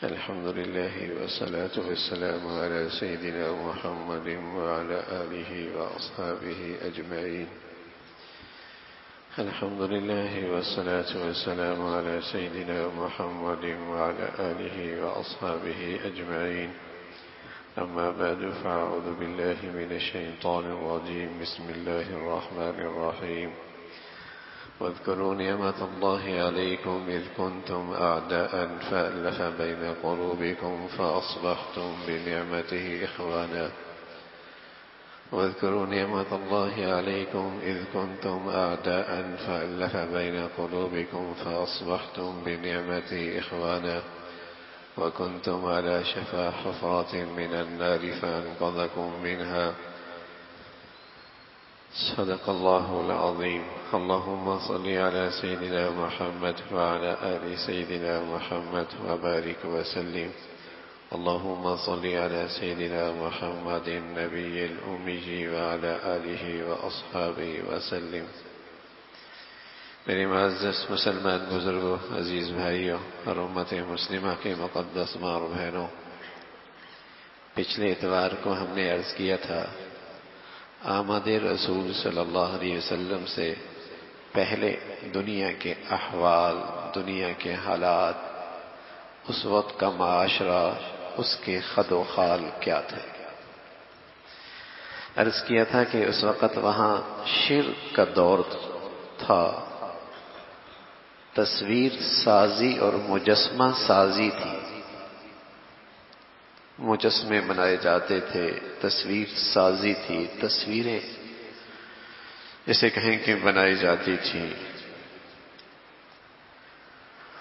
الحمد لله والصلاة والسلام على سيدنا محمد وعلى آله وأصحابه أجمعين. الحمد لله والصلاة والسلام على سيدنا محمد وعلى آله وأصحابه أجمعين. أما بعد فأعوذ بالله من الشيطان الرجيم. بسم الله الرحمن الرحيم. واذكروا نعمة الله عليكم إذ كنتم أعداء فألف بين قلوبكم فأصبحتم بنعمته إخوانا. واذكروا نعمة الله عليكم إذ كنتم أعداء فألف بين قلوبكم فأصبحتم بنعمته إخوانا وكنتم على شفا حفرة من النار فأنقذكم منها. صدق الله العظيم. اللهم صل على سيدنا محمد وعلى آل سيدنا محمد وبارك وسلم. اللهم صل على سيدنا محمد النبي الأمي وعلى آله وأصحابه وسلم. میرے معزز مسلمان بزرگوں، عزیز بھائیوں اور امت مسلمہ کے مقدس ماں اور بہنوں، پچھلے اتوار کو ہم نے عرض کیا تھا آمد رسول صلی اللہ علیہ وسلم سے پہلے دنیا کے احوال، دنیا کے حالات، اس وقت کا معاشرہ، اس کے خد و خال کیا تھے. عرض کیا تھا کہ اس وقت وہاں شرک کا دور تھا، تصویر سازی اور مجسمہ سازی تھی. مجسمے بنائے جاتے تھے، تصویر سازی تھی، تصویریں جسے کہیں کہ بنائی جاتی تھی.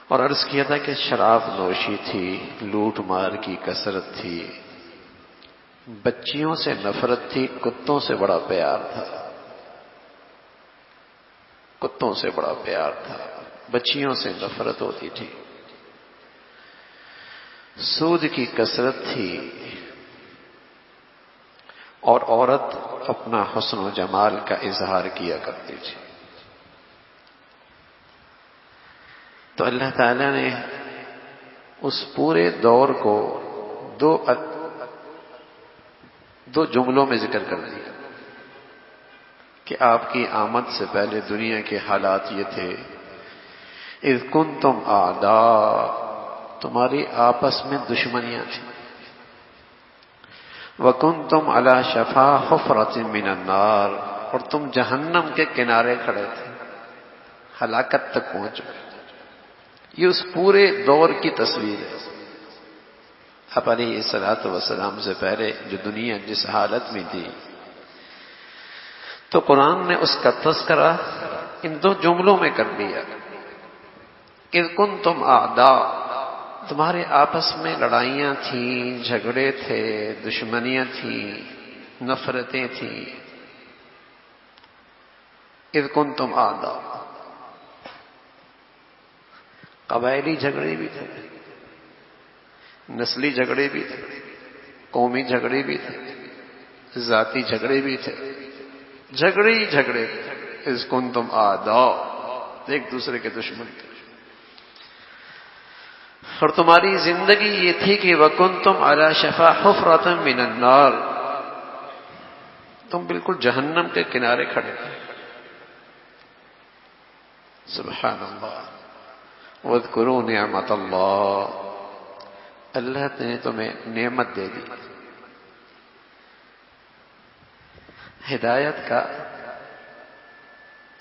اور عرض کیا تھا کہ شراب نوشی تھی، لوٹ مار کی کثرت تھی، بچیوں سے نفرت تھی، کتوں سے بڑا پیار تھا. کتوں سے بڑا پیار تھا، بچیوں سے نفرت ہوتی تھی. سود کی کثرت تھی اور عورت اپنا حسن و جمال کا اظہار کیا کرتی تھی. تو اللہ تعالیٰ نے اس پورے دور کو دو جملوں میں ذکر کر دیا کہ آپ کی آمد سے پہلے دنیا کے حالات یہ تھے. اذ کنتم اعداء، تمہاری آپس میں دشمنیاں تھیں. وکنتم علی شفا حفرۃ من النار، اور تم جہنم کے کنارے کھڑے تھے، ہلاکت تک پہنچ گئے. یہ اس پورے دور کی تصویر ہے. آپ علیہ الصلوۃ والسلام سے پہلے جو دنیا جس حالت میں تھی، تو قرآن نے اس کا تذکرہ ان دو جملوں میں کر دیا. اذ کنتم اعداء، تمہارے آپس میں لڑائیاں تھیں، جھگڑے تھے، دشمنیاں تھیں، نفرتیں تھیں. اذ کنتم اعداء، قبائلی جھگڑے بھی تھے، نسلی جھگڑے بھی تھے، قومی جھگڑے بھی تھے، ذاتی جھگڑے بھی تھے، جھگڑے ہی جھگڑے تھے. اذ کنتم اعداء، ایک دوسرے کے دشمن تھے. اور تمہاری زندگی یہ تھی کہ وَكُنْتُمْ عَلَى شَفَا حُفْرَةٍ مِّنَ النَّارِ، تم بالکل جہنم کے کنارے کھڑے تھے. سبحان اللہ. وَاذْكُرُوا نِعْمَةَ اللَّهِ، اللہ نے تمہیں نعمت دے دی، ہدایت کا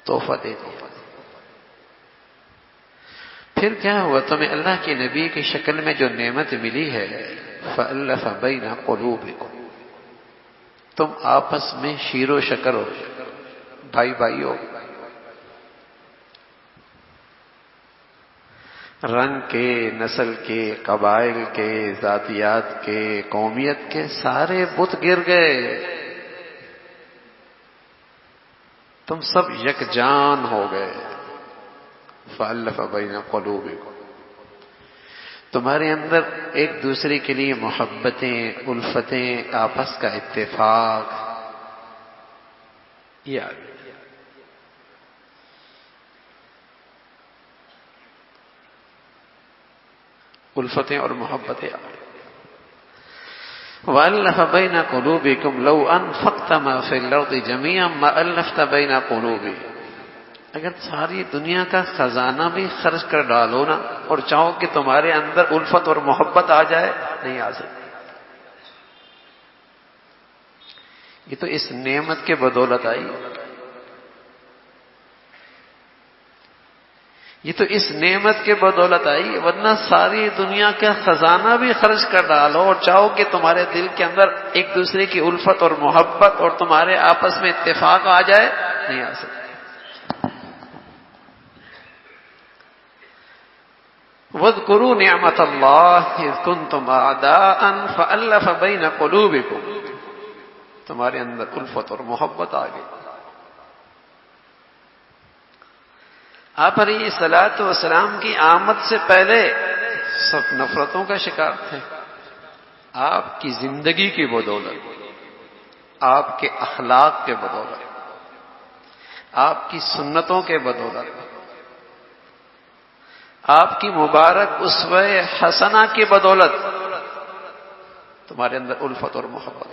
تحفہ دے دیا. پھر کیا ہوا؟ تمہیں اللہ کے نبی کی شکل میں جو نعمت ملی ہے، فَأَلَّفَ بَيْنَ قُلُوبِكُمْ، تم آپس میں شیر و شکر ہو، بھائی بھائی ہو. رنگ کے، نسل کے، قبائل کے، ذاتیات کے، قومیت کے سارے بت گر گئے. تم سب یکجان ہو گئے. فَأَلَّفَ بَيْنَ قُلُوبِكُمْ، تمہارے اندر ایک دوسرے کے لیے محبتیں، الفتیں، آپس کا اتفاق یہ آ گیا. الفتیں اور محبتیں آ گئی. وَأَلَّفَ بَيْنَ قُلُوبِكُمْ لَوْ أَنفَقْتَ مَا فِي الْأَرْضِ جَمِيعًا مَا أَلَّفْتَ بَيْنَ قُلُوبِهِمْ. اگر ساری دنیا کا خزانہ بھی خرچ کر ڈالو نا اور چاہو کہ تمہارے اندر الفت اور محبت آ جائے، نہیں آ سکتی. یہ تو اس نعمت کے بدولت آئی، یہ تو اس نعمت کے بدولت آئی، ورنہ ساری دنیا کا خزانہ بھی خرچ کر ڈالو اور چاہو کہ تمہارے دل کے اندر ایک دوسرے کی الفت اور محبت اور تمہارے آپس میں اتفاق آ جائے، نہیں آ سکتی. وَاذْكُرُوا نِعْمَةَ اللَّهِ إِذْ كُنْتُمْ أَعْدَاءً فَأَلَّفَ بَيْنَ قُلُوبِكُمْ. تمہارے اندر الفت اور محبت آ گئی. آپ علیہ الصلوۃ والسلام کی آمد سے پہلے سب نفرتوں کا شکار تھے. آپ کی زندگی کی بدولت، آپ کے اخلاق کے بدولت، آپ کی سنتوں کے بدولت، آپ کی مبارک اسوہ حسنہ کی بدولت تمہارے اندر الفت اور محبت.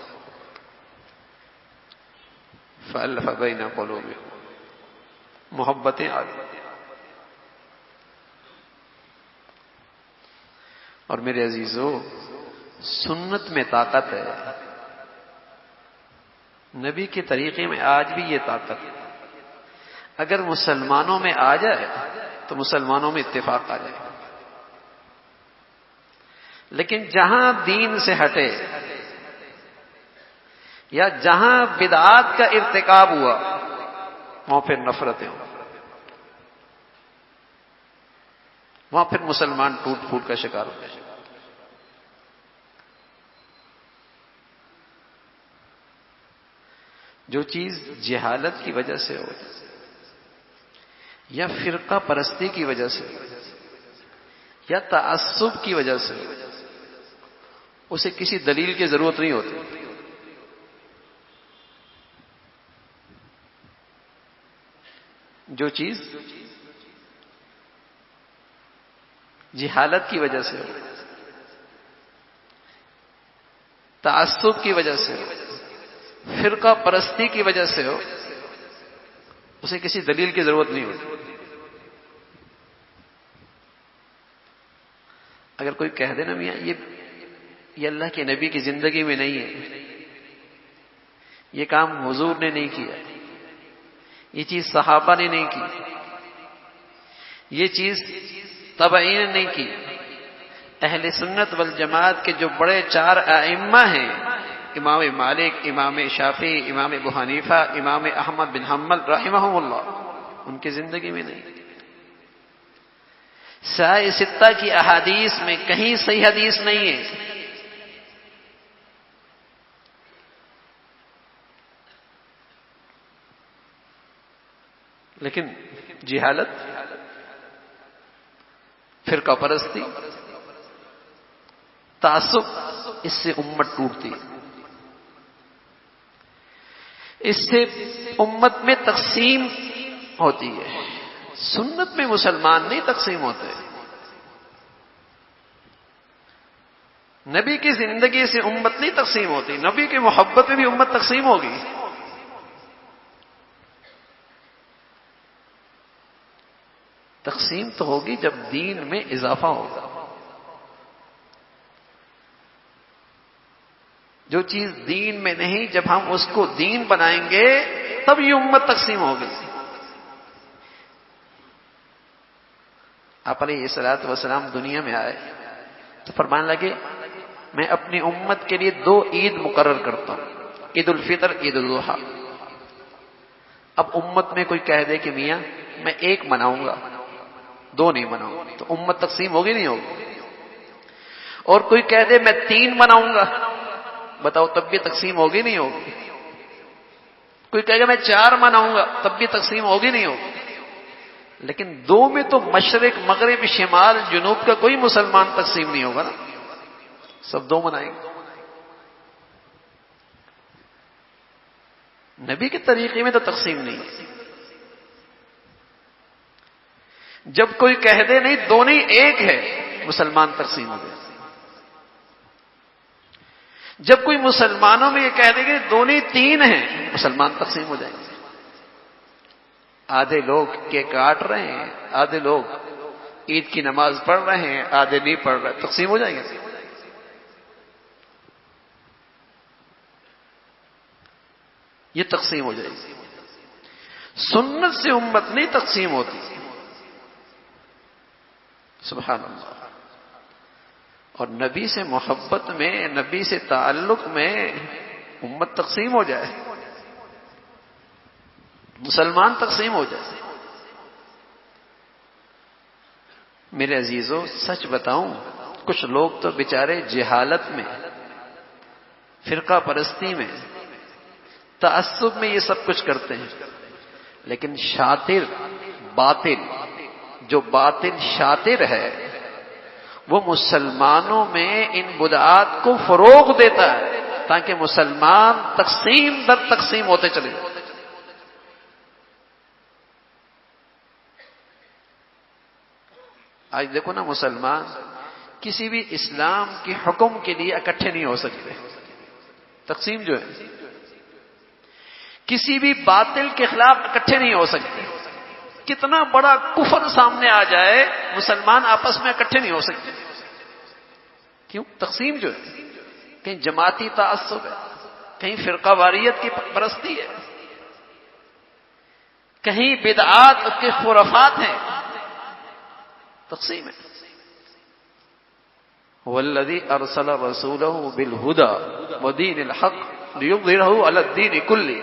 فَأَلَّفَ بَيْنَ قُلُوبِكُمْ، محبتیں آ گئی. اور میرے عزیزو، سنت میں طاقت ہے، نبی کے طریقے میں آج بھی یہ طاقت ہے. اگر مسلمانوں میں آ جائے تو مسلمانوں میں اتفاق آ جائے. لیکن جہاں دین سے ہٹے یا جہاں بدعات کا ارتکاب ہوا وہاں پھر نفرتیں ہوں، وہاں پھر مسلمان ٹوٹ پھوٹ کا شکار ہو گئے. جو چیز جہالت کی وجہ سے ہو یا فرقہ پرستی کی وجہ سے یا تعصب کی وجہ سے، اسے کسی دلیل کی ضرورت نہیں ہوتی. جو چیز جہالت کی وجہ سے ہو، تعصب کی وجہ سے ہو، فرقہ پرستی کی وجہ سے ہو، اسے کسی دلیل کی ضرورت نہیں ہوتی. اگر کوئی کہہ دے نا میاں یہ اللہ کے نبی کی زندگی میں نہیں ہے، یہ کام حضور نے نہیں کیا، یہ چیز صحابہ نے نہیں کی، یہ چیز تابعین نے نہیں کی، اہل سنت والجماعت کے جو بڑے 4 ائمہ ہیں، امام مالک، امام شافعی، امام ابو حنیفہ، امام احمد بن حنبل رحمہم اللہ، ان کی زندگی میں نہیں. سائے ستہ کی احادیث میں کہیں صحیح حدیث نہیں ہے. لیکن جہالت، فرقہ پرستی، تعصب، اس سے امت ٹوٹتی ہے، اس سے امت میں تقسیم ہوتی ہے. سنت میں مسلمان نہیں تقسیم ہوتے. نبی کی زندگی سے امت نہیں تقسیم ہوتی، نبی کی محبت میں بھی امت تقسیم ہوگی. تقسیم تو ہوگی جب دین میں اضافہ ہوگا. جو چیز دین میں نہیں، جب ہم اس کو دین بنائیں گے تب یہ امت تقسیم ہوگی. آپ علیہ الصلوۃ والسلام دنیا میں آئے تو فرمانے لگے میں اپنی امت کے لیے 2 عید مقرر کرتا ہوں، عید الفطر، عید الاضحیٰ. اب امت میں کوئی کہہ دے کہ میاں میں 1 مناؤں گا، 2 نہیں مناؤں گا، تو امت تقسیم ہوگی نہیں ہوگی؟ اور کوئی کہہ دے میں 3 مناؤں گا، بتاؤ تب بھی تقسیم ہوگی نہیں ہوگی؟ کوئی کہے گا میں 4 مناؤں گا، تب بھی تقسیم ہوگی نہیں ہوگی؟ لیکن 2 میں تو مشرق، مغرب، شمال، جنوب کا کوئی مسلمان تقسیم نہیں ہوگا نا، سب 2 منائیں گے. نبی کے طریقے میں تو تقسیم نہیں ہے. جب کوئی کہہ دے نہیں 2 نہیں 1 ہے، مسلمان تقسیم ہو گئے. جب کوئی مسلمانوں میں یہ کہہ دے کہ دونوں تین ہیں، مسلمان تقسیم ہو جائیں گے. آدھے لوگ کیک کاٹ رہے ہیں، آدھے لوگ عید کی نماز پڑھ رہے ہیں، آدھے نہیں پڑھ رہے، تقسیم ہو جائیں گے. یہ تقسیم ہو جائے گی. سنت سے امت نہیں تقسیم ہوتی. سبحان اللہ. اور نبی سے محبت میں، نبی سے تعلق میں امت تقسیم ہو جائے، مسلمان تقسیم ہو جائے. میرے عزیزوں، سچ بتاؤں، کچھ لوگ تو بیچارے جہالت میں، فرقہ پرستی میں، تعصب میں یہ سب کچھ کرتے ہیں. لیکن شاطر باطل، جو باطل شاطر ہے، وہ مسلمانوں میں ان بدعات کو فروغ دیتا ہے تاکہ مسلمان تقسیم در تقسیم ہوتے چلے جائیں. آج دیکھو نا، مسلمان کسی بھی اسلام کے حکم کے لیے اکٹھے نہیں ہو سکتے. تقسیم جو ہے، کسی بھی باطل کے خلاف اکٹھے نہیں ہو سکتے. کتنا بڑا کفر سامنے آ جائے، مسلمان آپس میں اکٹھے نہیں ہو سکتے. کیوں؟ تقسیم جو ہے، کہیں جماعتی تعصب ہے، کہیں فرقہ واریت کی پرستی ہے، کہیں بدعات کے خرافات ہیں. تقسیم ہے. والذی ارسل رسولہ بالہدی ودین الحق لیظہرہ علی الدین کلہ.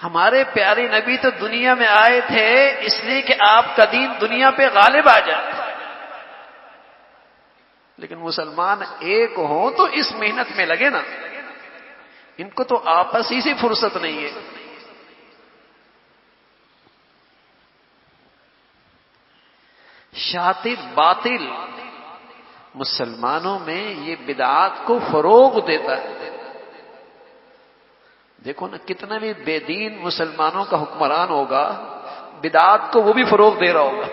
ہمارے پیارے نبی تو دنیا میں آئے تھے اس لیے کہ آپ کا دین دنیا پہ غالب آ جائے. لیکن مسلمان ایک ہوں تو اس محنت میں لگے نا. ان کو تو آپس ہی سے فرصت نہیں ہے. شاطر باطل مسلمانوں میں یہ بدعات کو فروغ دیتا ہے. دیکھو نا، کتنا بھی بے دین مسلمانوں کا حکمران ہوگا، بدعات کو وہ بھی فروغ دے رہا ہوگا.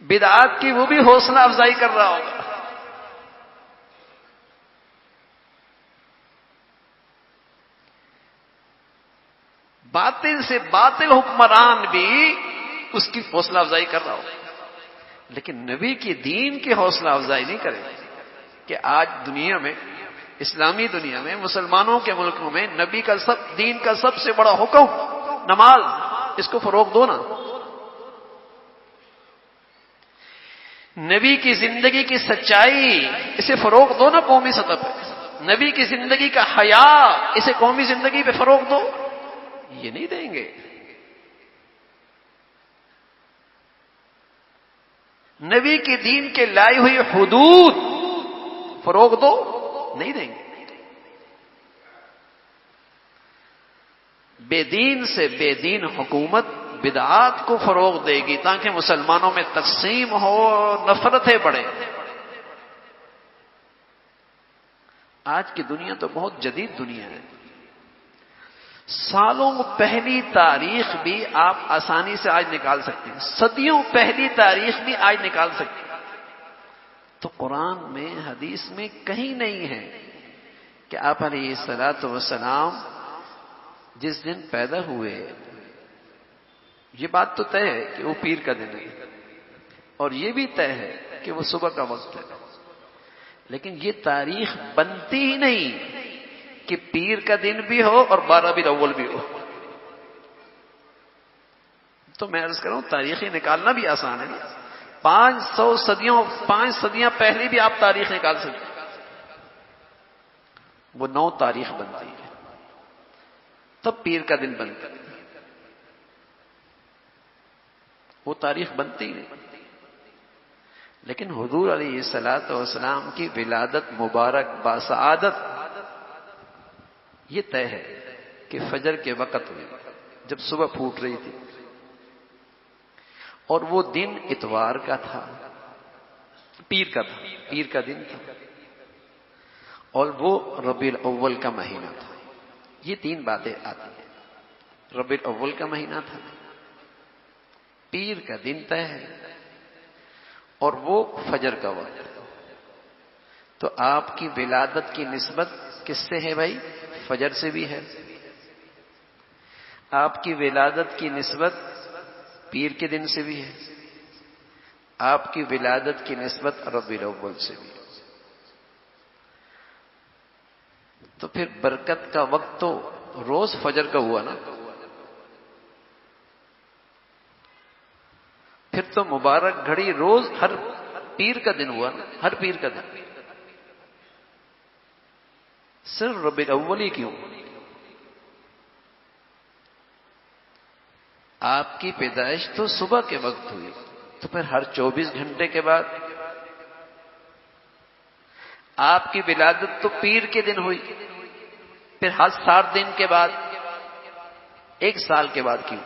بدعات کی وہ بھی حوصلہ افزائی کر رہا ہوگا. باطل سے باطل حکمران بھی اس کی حوصلہ افزائی کر رہا ہوگا. لیکن نبی کی دین کی حوصلہ افزائی نہیں کرے کہ آج دنیا میں، اسلامی دنیا میں، مسلمانوں کے ملکوں میں نبی کا دین کا سب سے بڑا حکم نماز، اس کو فروغ دو نا. نبی کی زندگی کی سچائی، اسے فروغ دو نا قومی سطح پہ. نبی کی زندگی کا حیا، اسے قومی زندگی پہ فروغ دو. یہ نہیں دیں گے. نبی کے دین کے لائی ہوئی حدود فروغ دو، نہیں دیں گے. بے دین سے بے دین حکومت بدعات کو فروغ دے گی تاکہ مسلمانوں میں تقسیم ہو، نفرتیں بڑھیں. آج کی دنیا تو بہت جدید دنیا ہے. سالوں پہلی تاریخ بھی آپ آسانی سے آج نکال سکتے ہیں، صدیوں پہلی تاریخ بھی آج نکال سکتے ہیں. تو قرآن میں، حدیث میں کہیں نہیں ہے کہ آپ علیہ الصلوۃ والسلام جس دن پیدا ہوئے، یہ بات تو طے ہے کہ وہ پیر کا دن ہے، اور یہ بھی طے ہے کہ وہ صبح کا وقت ہے. لیکن یہ تاریخ بنتی ہی نہیں کہ پیر کا دن بھی ہو اور 12 ربیع الاول بھی ہو. تو میں عرض کروں، تاریخیں نکالنا بھی آسان ہے نا. 5 صدیاں پہلے بھی آپ تاریخ نکال سکتے. وہ 9 تاریخ بنتی ہے، تب پیر کا دن بنتا ہے. وہ تاریخ بنتی نہیں. لیکن حضور علیہ الصلوۃ والسلام کی ولادت مبارک باسعادت یہ طے ہے کہ فجر کے وقت ہوئی، جب صبح پھوٹ رہی تھی، اور وہ دن اتوار کا تھا، پیر کا دن تھا، اور وہ ربیع الاول کا مہینہ تھا. یہ 3 باتیں آتی ہیں. ربیع الاول کا مہینہ تھا، پیر کا دن طے ہے اور وہ فجر کا وقت. تو آپ کی ولادت کی نسبت کس سے ہے بھائی؟ فجر سے بھی ہے. آپ کی ولادت کی نسبت پیر کے دن سے بھی ہے. آپ کی ولادت کی نسبت ربیع الاول سے بھی ہے. تو پھر برکت کا وقت تو روز فجر کا ہوا نا. پھر تو مبارک گھڑی روز ہر پیر کا دن ہوا نا، ہر پیر کا دن. صرف ربیع الاول ہی کیوں؟ آپ کی پیدائش تو صبح کے وقت ہوئی، تو پھر ہر 24 گھنٹے کے بعد. آپ کی ولادت تو پیر کے دن ہوئی، پھر ہر 60 دن کے بعد، 1 سال کے بعد کیوں؟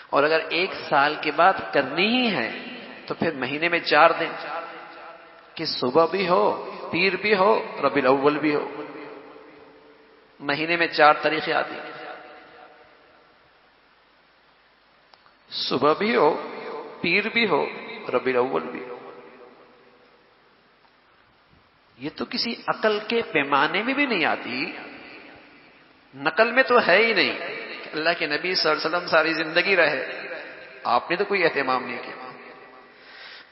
اور اگر 1 سال کے بعد کرنی ہی ہے تو پھر مہینے میں 4 دن، کہ صبح بھی ہو، پیر بھی ہو، ربیع الاول بھی ہو. مہینے میں 4 تاریخیں آتی ہیں. صبح بھی ہو، پیر بھی ہو، ربیع الاول بھی ہو. یہ تو کسی عقل کے پیمانے میں بھی نہیں آتی، نقل میں تو ہے ہی نہیں. اللہ کے نبی صلی اللہ علیہ وسلم ساری زندگی رہے، آپ نے تو کوئی اہتمام نہیں کیا.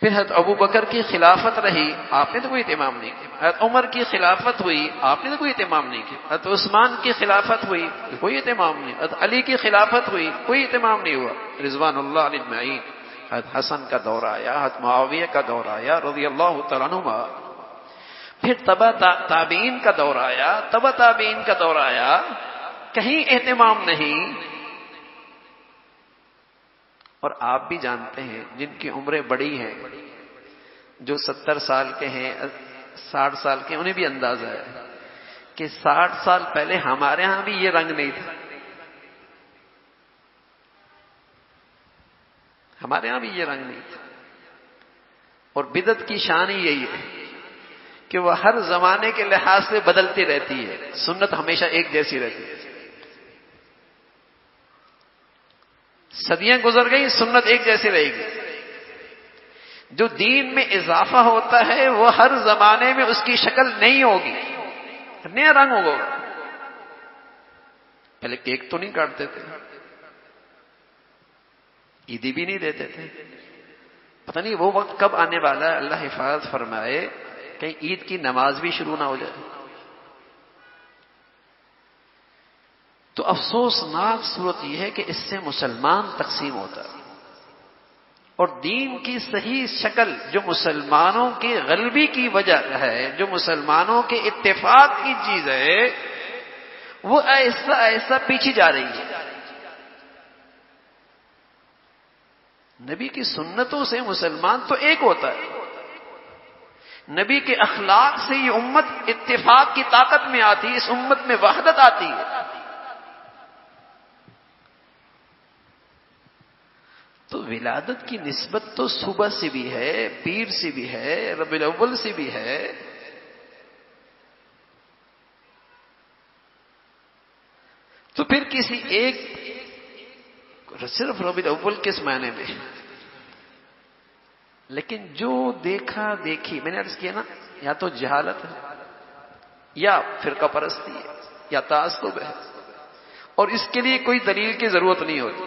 پھر حضرت ابو بکر کی خلافت رہی، آپ نے تو کوئی اہتمام نہیں کیا. حضرت عمر کی خلافت ہوئی، آپ نے تو کوئی اہتمام نہیں کیا. حضرت عثمان کی خلافت ہوئی، کوئی اہتمام نہیں. حضرت علی کی خلافت ہوئی، کوئی اہتمام نہیں ہوا. رضوان اللہ علیہ اجمعین. حضرت حسن کا دور آیا، حضرت معاویہ کا دور آیا رضی اللہ تعالیٰ عنہما. پھر تبع تابعین کا دور آیا، تبع تابعین کا دور آیا، کہیں اہتمام نہیں. اور آپ بھی جانتے ہیں جن کی عمریں بڑی ہیں، جو 70 سال کے ہیں، 60 سال کے، انہیں بھی اندازہ ہے کہ 60 سال پہلے ہمارے ہاں بھی یہ رنگ نہیں تھا. ہمارے ہاں بھی یہ رنگ نہیں تھا. اور بدعت کی شان ہی یہی ہے کہ وہ ہر زمانے کے لحاظ سے بدلتی رہتی ہے، سنت ہمیشہ ایک جیسی رہتی ہے. صدیاں گزر گئی، سنت ایک جیسی رہے گی. جو دین میں اضافہ ہوتا ہے وہ ہر زمانے میں اس کی شکل نہیں ہوگی، نیا رنگ ہوگا. پہلے کیک تو نہیں کاٹتے تھے، عیدی بھی نہیں دیتے تھے. پتہ نہیں وہ وقت کب آنے والا ہے، اللہ حفاظت فرمائے کہیں عید کی نماز بھی شروع نہ ہو جائے. تو افسوسناک صورت یہ ہے کہ اس سے مسلمان تقسیم ہوتا ہے، اور دین کی صحیح شکل جو مسلمانوں کی غلبی کی وجہ ہے، جو مسلمانوں کے اتفاق کی چیز ہے، وہ ایسا ایسا پیچھے جا رہی ہے. نبی کی سنتوں سے مسلمان تو ایک ہوتا ہے. نبی کے اخلاق سے یہ امت اتفاق کی طاقت میں آتی ہے، اس امت میں وحدت آتی ہے. تو ولادت کی نسبت تو صبح سے بھی ہے، پیر سے بھی ہے، ربیع الاول سے بھی ہے. تو پھر کسی ایک صرف ربیع الاول کس معنی میں؟ لیکن جو دیکھا دیکھی، میں نے عرض کیا نا، یا تو جہالت ہے، یا فرقہ پرستی ہے، یا تعصب ہے. اور اس کے لیے کوئی دلیل کی ضرورت نہیں ہوتی.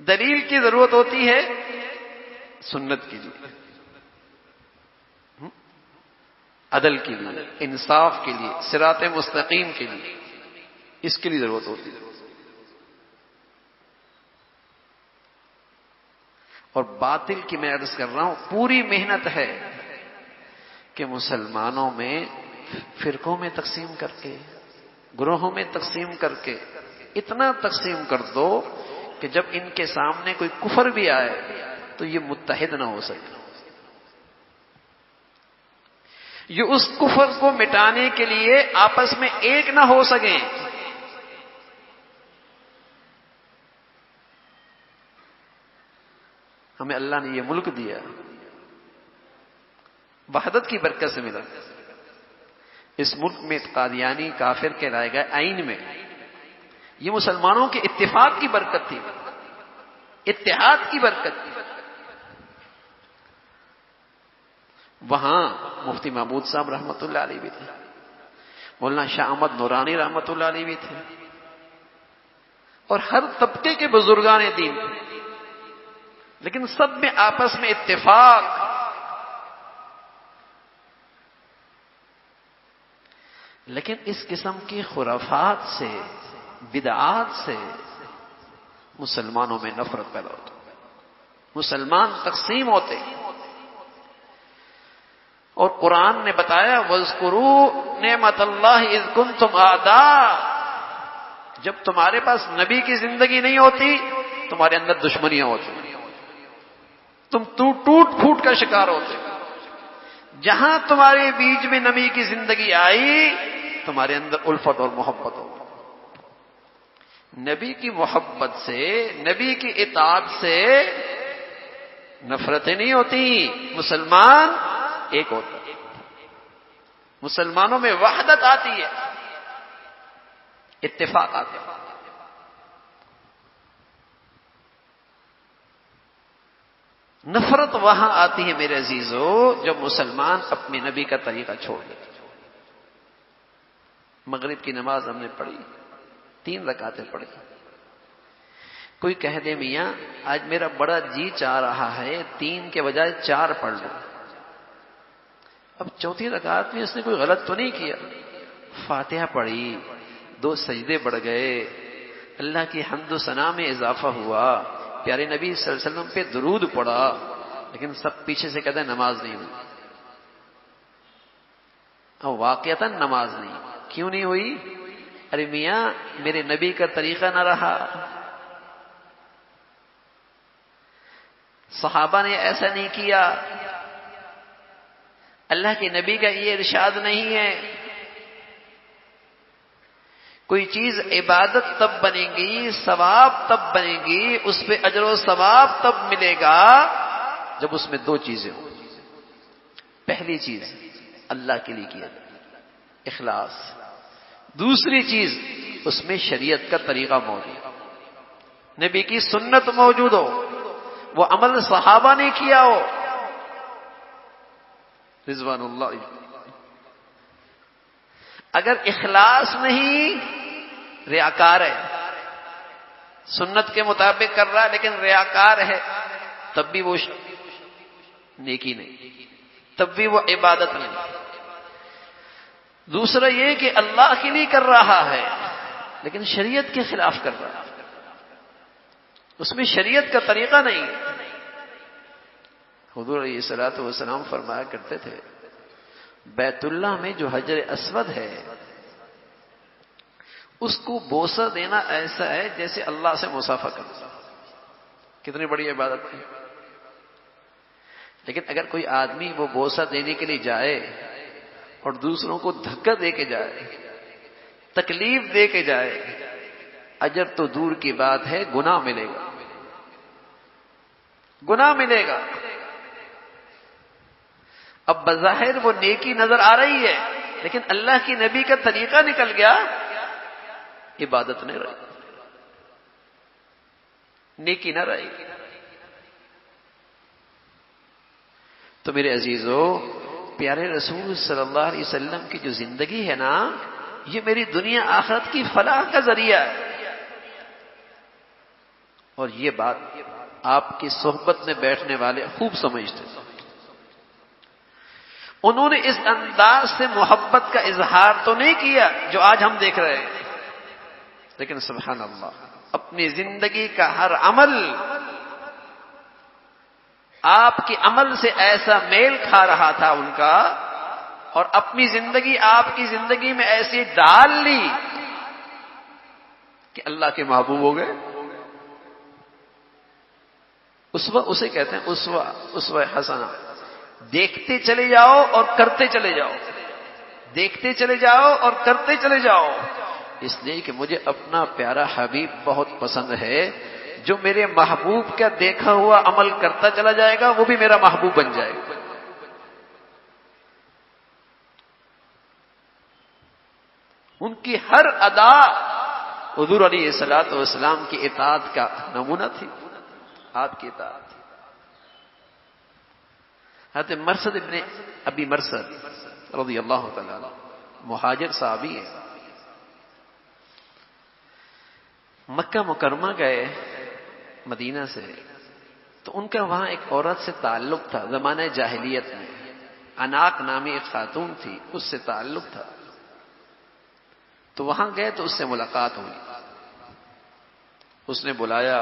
دلیل کی ضرورت ہوتی ہے سنت کے لیے، عدل کے لیے، انصاف کے لیے، صراط مستقیم کے لیے. اس کے لیے ضرورت ہوتی ہے. اور باطل کی میں عرض کر رہا ہوں، پوری محنت ہے کہ مسلمانوں میں فرقوں میں تقسیم کر کے، گروہوں میں تقسیم کر کے اتنا تقسیم کر دو کہ جب ان کے سامنے کوئی کفر بھی آئے تو یہ متحد نہ ہو سکے. یہ اس کفر کو مٹانے کے لیے آپس میں ایک نہ ہو سکیں. ہمیں اللہ نے یہ ملک دیا، وحدت کی برکت سے ملا. اس ملک میں قادیانی کافر کہلائے گئے آئین میں یہ مسلمانوں کے اتفاق کی برکت تھی، اتحاد کی برکت تھی۔ وہاں مفتی محمود صاحب رحمۃ اللہ علیہ بھی تھے، مولانا شاہ احمد نورانی رحمۃ اللہ علیہ بھی تھے، اور ہر طبقے کے بزرگان دین تھے، لیکن سب میں آپس میں اتفاق۔ لیکن اس قسم کی خرافات سے، بدعات سے مسلمانوں میں نفرت پیدا ہوتی، مسلمان تقسیم ہوتے۔ اور قرآن نے بتایا وَاذْكُرُوا نِعْمَتَ اللَّهِ إِذْ كُنْتُمْ أَعْدَاءً، جب تمہارے پاس نبی کی زندگی نہیں ہوتی تمہارے اندر دشمنیاں ہوتی، تم ٹوٹ پھوٹ کا شکار ہوتے۔ جہاں تمہارے بیچ میں نبی کی زندگی آئی تمہارے اندر الفت اور محبت ہو۔ نبی کی محبت سے، نبی کی اطاعت سے نفرتیں نہیں ہوتی، مسلمان ایک ہوتا ہے، مسلمانوں میں وحدت آتی ہے، اتفاق آتا ہے۔ نفرت وہاں آتی ہے میرے عزیزو جب مسلمان اپنے نبی کا طریقہ چھوڑ دیتے۔ مغرب کی نماز ہم نے پڑھی، 3 رکعتیں پڑھی، کوئی کہہ دے میاں آج میرا بڑا جی چاہ رہا ہے 3 کے بجائے 4 پڑھ لوں، اب 4تھی رکعت میں اس نے کوئی غلط تو نہیں کیا، فاتحہ پڑھی، 2 سجدے بڑھ گئے، اللہ کی حمد و ثنا میں اضافہ ہوا، پیارے نبی صلی اللہ علیہ وسلم پہ درود پڑا، لیکن سب پیچھے سے کہتے ہیں نماز نہیں ہوئی۔ اب واقعتاً نماز نہیں، کیوں نہیں ہوئی؟ ارے میاں میرے نبی کا طریقہ نہ رہا، صحابہ نے ایسا نہیں کیا، اللہ کے نبی کا یہ ارشاد نہیں ہے۔ کوئی چیز عبادت تب بنے گی، ثواب تب بنے گی، اس پہ اجر و ثواب تب ملے گا جب اس میں 2 چیزیں ہوں۔ پہلی چیز اللہ کے لیے کیا جائے، اخلاص۔ دوسری چیز اس میں شریعت کا طریقہ موجود، نبی کی سنت موجود ہو، وہ عمل صحابہ نے کیا ہو رضوان اللہ۔ اگر اخلاص نہیں، ریاکار ہے، سنت کے مطابق کر رہا ہے لیکن ریاکار ہے، تب بھی وہ نیکی نہیں، تب بھی وہ عبادت نہیں۔ دوسرا یہ کہ اللہ کے لیے کر رہا ہے لیکن شریعت کے خلاف کر رہا ہے، اس میں شریعت کا طریقہ نہیں۔ حضور علیہ الصلوۃ والسلام فرمایا کرتے تھے بیت اللہ میں جو حجر اسود ہے اس کو بوسہ دینا ایسا ہے جیسے اللہ سے مصافحہ کرنا، کتنی بڑی عبادت ہے۔ لیکن اگر کوئی آدمی وہ بوسہ دینے کے لیے جائے اور دوسروں کو دھکا دے کے جائے، تکلیف دے کے جائے، اجر تو دور کی بات ہے، گناہ ملے گا، گناہ ملے گا۔ اب بظاہر وہ نیکی نظر آ رہی ہے لیکن اللہ کی نبی کا طریقہ نکل گیا، عبادت نہیں رہی، نیکی نہ رہی۔ تو میرے عزیزو، پیارے رسول صلی اللہ علیہ وسلم کی جو زندگی ہے نا، یہ میری دنیا آخرت کی فلاح کا ذریعہ ہے۔ اور یہ بات آپ کی صحبت میں بیٹھنے والے خوب سمجھتے ہیں۔ انہوں نے اس انداز سے محبت کا اظہار تو نہیں کیا جو آج ہم دیکھ رہے ہیں، لیکن سبحان اللہ اپنی زندگی کا ہر عمل آپ کے عمل سے ایسا میل کھا رہا تھا ان کا، اور اپنی زندگی آپ کی زندگی میں ایسی ڈال لی کہ اللہ کے محبوب ہو گئے۔ اسوہ اسے کہتے ہیں، اسوہ حسنہ۔ دیکھتے چلے جاؤ اور کرتے چلے جاؤ، دیکھتے چلے جاؤ اور کرتے چلے جاؤ، اس لیے کہ مجھے اپنا پیارا حبیب بہت پسند ہے۔ جو میرے محبوب کا دیکھا ہوا عمل کرتا چلا جائے گا وہ بھی میرا محبوب بن جائے گا۔ ان کی ہر ادا حضور علیہ الصلوۃ والسلام کی اطاعت کا نمونہ تھی، آپ کی اطاعت تھی۔ حضرت مرثد ابن ابی مرثد رضی اللہ تعالی عنہ مہاجر صحابی ہے، مکہ مکرمہ گئے مدینہ سے، تو ان کا وہاں ایک عورت سے تعلق تھا، زمانہ جاہلیت میں اناق نامی ایک خاتون تھی، اس سے تعلق تھا۔ تو وہاں گئے تو اس سے ملاقات ہوئی، اس نے بلایا،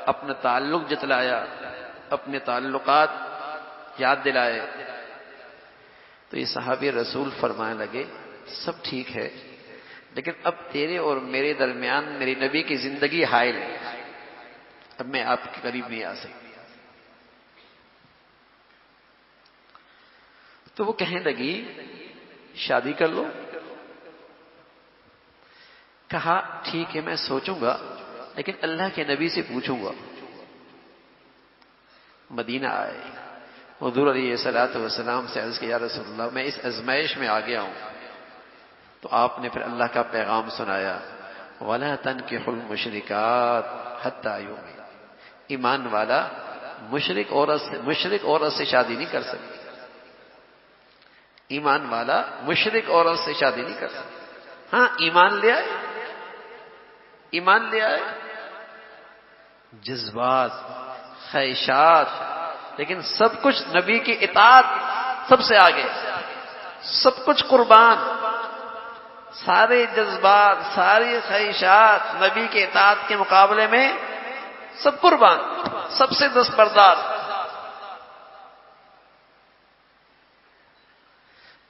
اپنا تعلق جتلایا، اپنے تعلقات یاد دلائے۔ تو یہ صحابی رسول فرمانے لگے سب ٹھیک ہے، لیکن اب تیرے اور میرے درمیان میری نبی کی زندگی حائل ہے، اب میں آپ کے قریب نہیں آ سکتی۔ تو وہ کہنے لگی شادی کر لو۔ کہا ٹھیک ہے میں سوچوں گا، لیکن اللہ کے نبی سے پوچھوں گا۔ مدینہ آئے، حضور علیہ الصلوۃ والسلام سے عرض کیا یا رسول اللہ میں اس ازمائش میں آ گیا ہوں۔ تو آپ نے پھر اللہ کا پیغام سنایا، وَلَا تَنْكِحُوا الْمُشْرِكَاتِ حَتَّى يُؤْمِنَ۔ ایمان والا مشرک عورت سے شادی نہیں کر سکتی، ایمان والا مشرک عورت سے شادی نہیں کر سکتا۔ ہاں ایمان لے آئے، ایمان لے آئے، جذبات، خواہشات، لیکن سب کچھ نبی کی اطاعت سب سے آگے، سب کچھ قربان، سارے جذبات، ساری خواہشات نبی کی اطاعت کے مقابلے میں سب قربان، سب سے دستبردار۔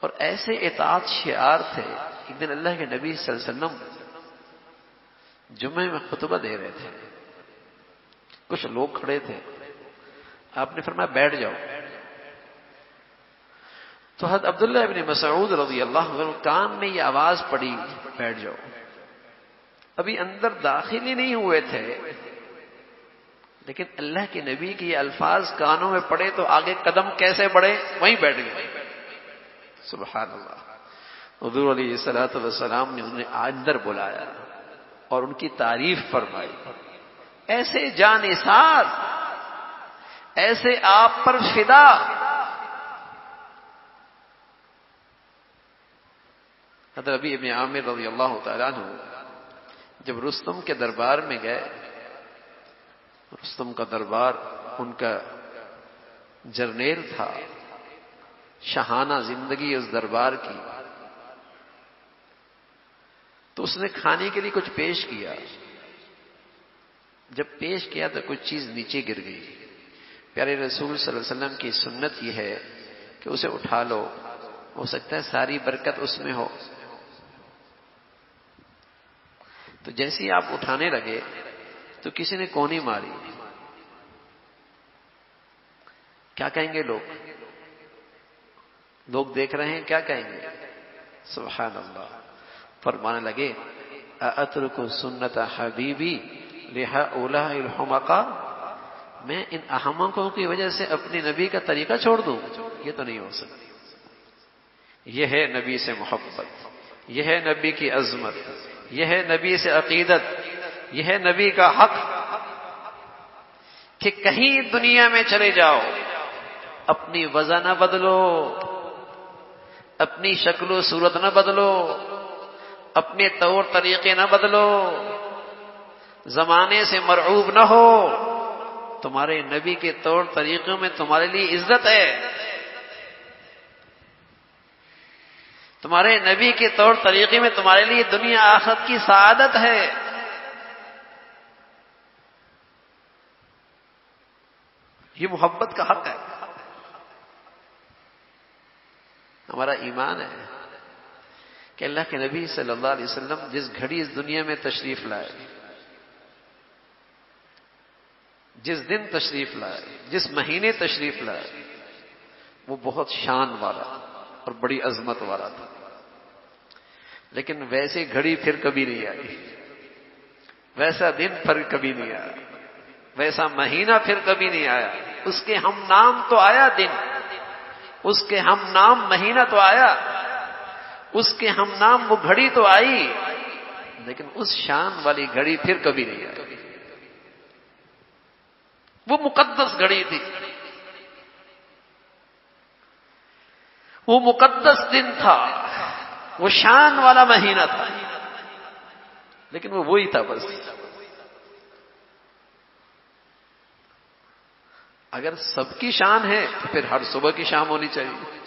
اور ایسے اطاعت شعار تھے۔ ایک دن اللہ کے نبی صلی اللہ علیہ وسلم جمعے میں خطبہ دے رہے تھے، کچھ لوگ کھڑے تھے، آپ نے فرمایا بیٹھ جاؤ۔ تو حضرت عبداللہ ابن مسعود رضی اللہ عنہ کان میں یہ آواز پڑی بیٹھ جاؤ۔ ابھی اندر داخل ہی نہیں ہوئے تھے، لیکن اللہ کے نبی کے یہ الفاظ کانوں میں پڑے تو آگے قدم کیسے بڑھے، وہیں بیٹھ گئے۔ سبحان اللہ۔ حضور علیہ الصلوۃ والسلام نے انہیں اندر بلایا اور ان کی تعریف فرمائی، ایسے جانثار، ایسے آپ پر فدا۔ حضرت ربیع ابن عامر رضی اللہ تعالیٰ عنہ جب رستم کے دربار میں گئے، رستم کا دربار ان کا جرنیل تھا، شاہانہ زندگی اس دربار کی، تو اس نے کھانے کے لیے کچھ پیش کیا۔ جب پیش کیا تو کچھ چیز نیچے گر گئی۔ پیارے رسول صلی اللہ علیہ وسلم کی سنت یہ ہے کہ اسے اٹھا لو، ہو سکتا ہے ساری برکت اس میں ہو۔ تو جیسے ہی آپ اٹھانے لگے تو کسی نے کونی ماری۔ کیا کہیں گے لوگ؟ لوگ دیکھ رہے ہیں، کیا کہیں گے؟ سبحان اللہ۔ فرمانے لگے اَأَتْرُكُ سُنَّةَ حَبِيبِي لِهَؤُلَاءِ الْحُمَقَاءِ، میں ان احمقوں کی وجہ سے اپنے نبی کا طریقہ چھوڑ دوں؟ یہ تو نہیں ہو سکتی۔ یہ ہے نبی سے محبت، یہ ہے نبی کی عظمت، یہ ہے نبی سے عقیدت، یہ ہے نبی کا حق کہ کہیں دنیا میں چلے جاؤ اپنی وضع نہ بدلو، اپنی شکل و صورت نہ بدلو، اپنے طور طریقے نہ بدلو، زمانے سے مرعوب نہ ہو۔ تمہارے نبی کے طور طریقوں میں تمہارے لیے عزت ہے، تمہارے نبی کے طور طریقے میں تمہارے لیے دنیا آخرت کی سعادت ہے۔ یہ محبت کا حق ہے، ہمارا ایمان ہے کہ اللہ کے نبی صلی اللہ علیہ وسلم جس گھڑی اس دنیا میں تشریف لائے، جس دن تشریف لائے، جس مہینے تشریف لائے، وہ بہت شان والا اور بڑی عظمت والا تھا، لیکن ویسی گھڑی پھر کبھی نہیں آئی، ویسا دن پھر کبھی نہیں آیا، ویسا مہینہ پھر کبھی نہیں آیا۔ اس کے ہم نام تو آیا دن، اس کے ہم نام مہینہ تو آیا، اس کے ہم نام وہ گھڑی تو آئی لیکن اس شان والی گھڑی پھر کبھی نہیں آئی. وہ مقدس گھڑی تھی، وہ مقدس دن تھا، وہ شان والا مہینہ تھا، لیکن وہ وہی تھا بس. اگر سب کی شان ہے تو پھر ہر صبح کی شام ہونی چاہیے،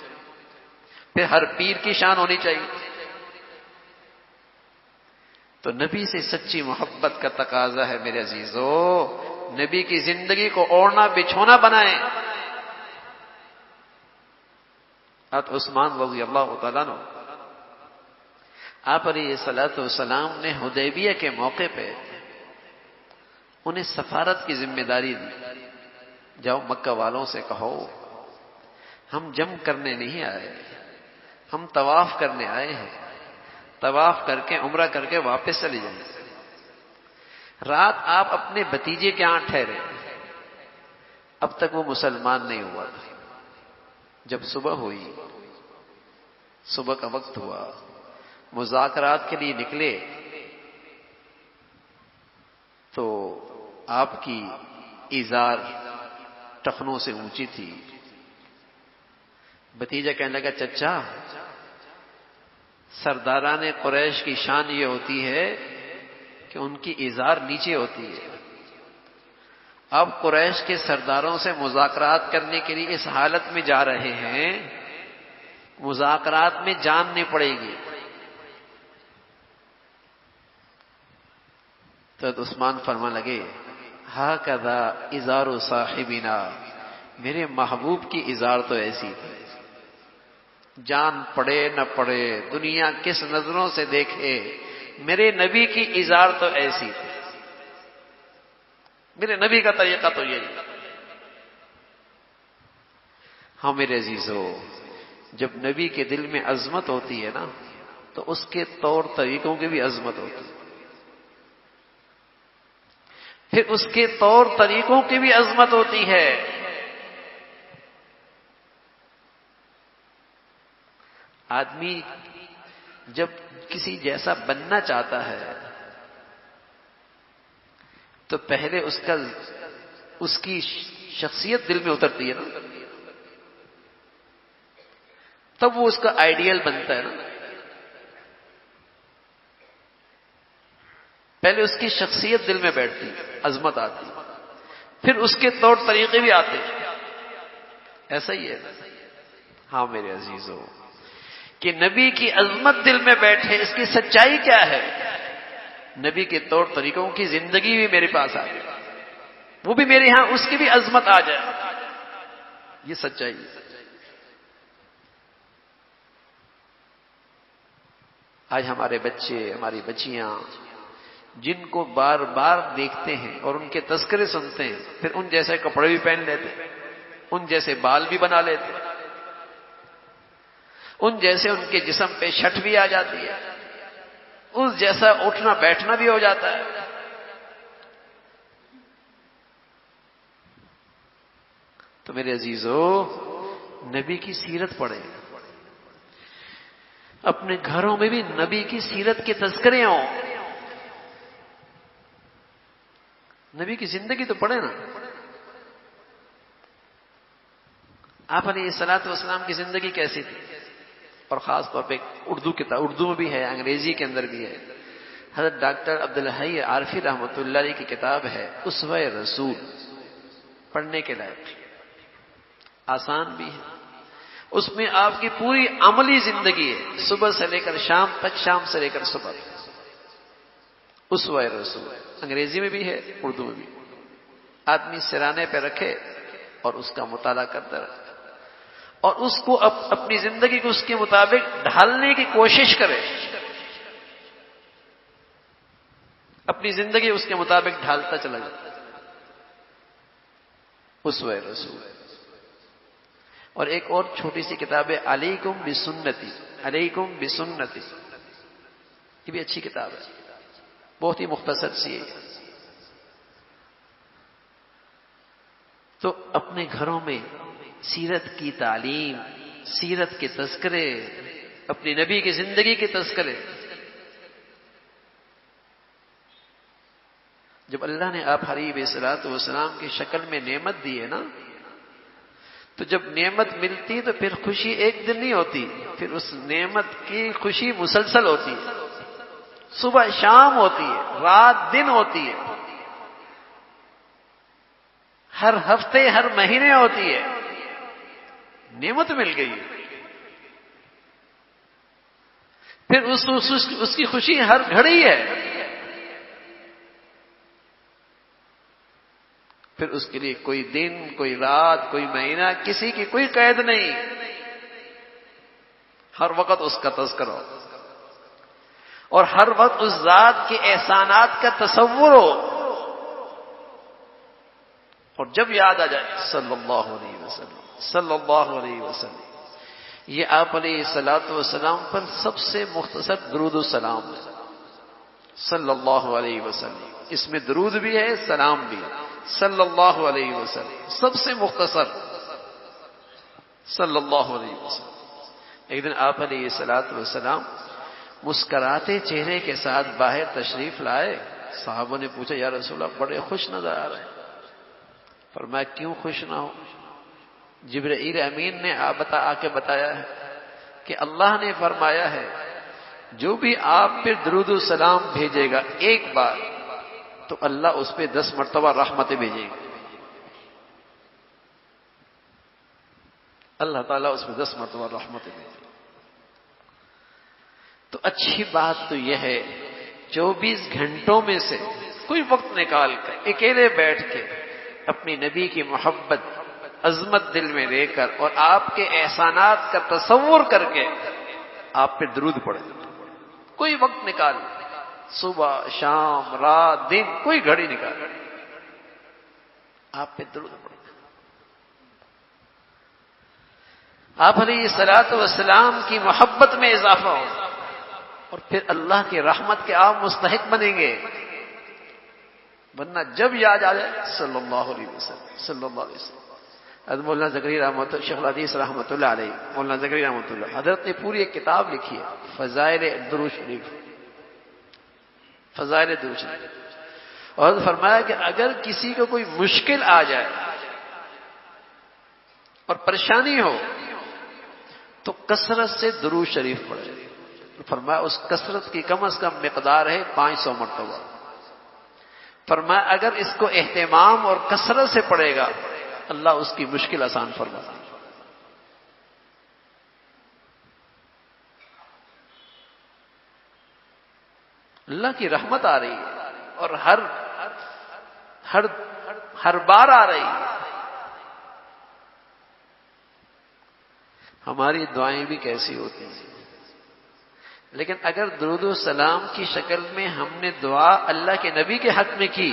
پھر ہر پیر کی شان ہونی چاہیے. تو نبی سے سچی محبت کا تقاضا ہے میرے عزیزو، نبی کی زندگی کو اوڑھنا بچھونا بنائیں. حضرت عثمان رضی اللہ تعالیٰ عنہ، آپ علیہ الصلوۃ والسلام نے حدیبیہ کے موقع پہ انہیں سفارت کی ذمہ داری دی. جاؤ مکہ والوں سے کہو ہم جنگ کرنے نہیں آئے، ہم طواف کرنے آئے ہیں، طواف کر کے عمرہ کر کے واپس چلے جائیں. رات آپ اپنے بھتیجے کے ہاں ٹھہرے، اب تک وہ مسلمان نہیں ہوا تھا. جب صبح ہوئی، صبح کا وقت ہوا، مذاکرات کے لیے نکلے تو آپ کی ازار ٹخنوں سے اونچی تھی. بھتیجا کہنے لگا چچا، سرداران قریش کی شان یہ ہوتی ہے کہ ان کی ازار نیچے ہوتی ہے. اب قریش کے سرداروں سے مذاکرات کرنے کے لیے اس حالت میں جا رہے ہیں، مذاکرات میں جان نہیں پڑے گی. تو عثمان فرمانے لگے ہاکذا ازار صاحبنا، میرے محبوب کی ازار تو ایسی تھی، جان پڑے نہ پڑے، دنیا کس نظروں سے دیکھے، میرے نبی کی ازار تو ایسی تھی. میرے نبی کا طریقہ تو یہی. ہاں میرے عزیزو، جب نبی کے دل میں عظمت ہوتی ہے نا تو اس کے طور طریقوں کی بھی عظمت ہوتی ہے، پھر اس کے طور طریقوں کی بھی عظمت ہوتی ہے. آدمی جب کسی جیسا بننا چاہتا ہے تو پہلے اس کی شخصیت دل میں اترتی ہے نا، تب وہ اس کا آئیڈیل بنتا ہے نا. پہلے اس کی شخصیت دل میں بیٹھتی، عظمت آتی، پھر اس کے طور طریقے بھی آتے. ایسا ہی ہے. ہاں میرے عزیزو، کہ نبی کی عظمت دل میں بیٹھے، اس کی سچائی کیا ہے؟ نبی کے طور طریقوں کی زندگی بھی میرے پاس آ جائے، وہ بھی میرے ہاں اس کی بھی عظمت آ جائے، یہ سچائی ہے. آج ہمارے بچے، ہماری بچیاں جن کو بار بار دیکھتے ہیں اور ان کے تذکرے سنتے ہیں، پھر ان جیسے کپڑے بھی پہن لیتے، ان جیسے بال بھی بنا لیتے، ان جیسے ان کے جسم پہ شٹ بھی آ جاتی ہے، اس جیسا اٹھنا بیٹھنا بھی ہو جاتا ہے. تو میرے عزیزو، نبی کی سیرت پڑھیں، اپنے گھروں میں بھی نبی کی سیرت کے تذکرے ہوں. نبی کی زندگی تو پڑھیں نا. آپ علیہ الصلوۃ والسلام کی زندگی کیسی تھی؟ اور خاص طور پہ اردو کتاب، اردو میں بھی ہے، انگریزی کے اندر بھی ہے. حضرت ڈاکٹر عبدالحی عارفی رحمۃ اللہ علیہ کی کتاب ہے اسوہ رسول، پڑھنے کے لائق، آسان بھی ہے. اس میں آپ کی پوری عملی زندگی ہے، صبح سے لے کر شام تک، شام سے لے کر صبح تک. اسوہ رسول انگریزی میں بھی ہے، اردو میں بھی. آدمی سرانے پہ رکھے اور اس کا مطالعہ کرتا رہے اور اس کو اپنی زندگی کو اس کے مطابق ڈھالنے کی کوشش کرے، اپنی زندگی اس کے مطابق ڈھالتا چلا جائے. اسوہ رسول. اور ایک اور چھوٹی سی کتاب ہے علیکم بسنتی، علیکم بسنتی، یہ بھی اچھی کتاب ہے، بہت ہی مختصر سی ہے. تو اپنے گھروں میں سیرت کی تعلیم، سیرت کے تذکرے، اپنی نبی کی زندگی کے تذکرے. جب اللہ نے آپ حبیب صلوات والسلام کی شکل میں نعمت دی ہے نا، تو جب نعمت ملتی تو پھر خوشی ایک دن نہیں ہوتی، پھر اس نعمت کی خوشی مسلسل ہوتی ہے، صبح شام ہوتی ہے، رات دن ہوتی ہے، ہر ہفتے ہر مہینے ہوتی ہے، نعمت مل گئی ہے۔ پھر اس کی خوشی ہر گھڑی ہے، پھر اس کے لیے کوئی دن، کوئی رات، کوئی مہینہ، کسی کی کوئی قید نہیں، ہر وقت اس کا تذکر ہو اور ہر وقت اس ذات کے احسانات کا تصور ہو، اور جب یاد آ جائے صلی اللہ علیہ وسلم، صلی اللہ علیہ وسلم، یہ آپ علیہ الصلوۃ والسلام پر سب سے مختصر درود و سلام ہے، صلی اللہ علیہ وسلم۔ اس میں درود بھی ہے، سلام بھی ہے، صلی اللہ علیہ وسلم، سب سے مختصر، صلی اللہ علیہ وسلم۔ ایک دن آپ علیہ الصلوۃ والسلام مسکراتے چہرے کے ساتھ باہر تشریف لائے، صحابوں نے پوچھا یا رسول اللہ بڑے خوش نظر آ رہے ہیں۔ فرمایا کیوں خوش نہ ہو، جبرائیل امین نے آ کے بتایا ہے کہ اللہ نے فرمایا ہے جو بھی آپ پہ درود و سلام بھیجے گا ایک بار تو اللہ اس پہ 10 مرتبہ رحمتیں بھیجے گا، اللہ تعالیٰ اس پہ 10 مرتبہ رحمتیں بھیجے گا۔ تو اچھی بات تو یہ ہے 24 گھنٹوں میں سے کوئی وقت نکال کر اکیلے بیٹھ کے اپنی نبی کی محبت، عظمت دل میں لے کر اور آپ کے احسانات کا تصور کر کے آپ پہ درود پڑھیں، کوئی وقت نکال، صبح شام رات دن، کوئی گھڑی نکال، آپ پہ درود پڑھیں۔ آپ علیہ الصلوۃ والسلام کی محبت میں اضافہ ہو اور پھر اللہ کی رحمت کے آپ مستحق بنیں گے، ورنہ جب یاد آ جائے صلی اللہ علیہ وسلم، صلی اللہ علیہ وسلم۔ حضرت مولانا زکریا رحمۃ اللہ، شیخ الحدیث رحمۃ اللہ علیہ، مولانا زکریا رحمۃ اللہ، حضرت نے پوری ایک کتاب لکھی ہے فضائل درود شریف، فضائل درود شریف، اور فرمایا کہ اگر کسی کو کوئی مشکل آ جائے اور پریشانی ہو تو کثرت سے درود شریف پڑھے، فرمایا اس کثرت کی کم از کم مقدار ہے 500 مرتبہ، فرمایا اگر اس کو اہتمام اور کثرت سے پڑھے گا اللہ اس کی مشکل آسان فرما دے۔ اللہ کی رحمت آ رہی ہے اور ہر بار آ رہی ہے۔ ہماری دعائیں بھی کیسی ہوتی ہیں، لیکن اگر درود و سلام کی شکل میں ہم نے دعا اللہ کے نبی کے حق میں کی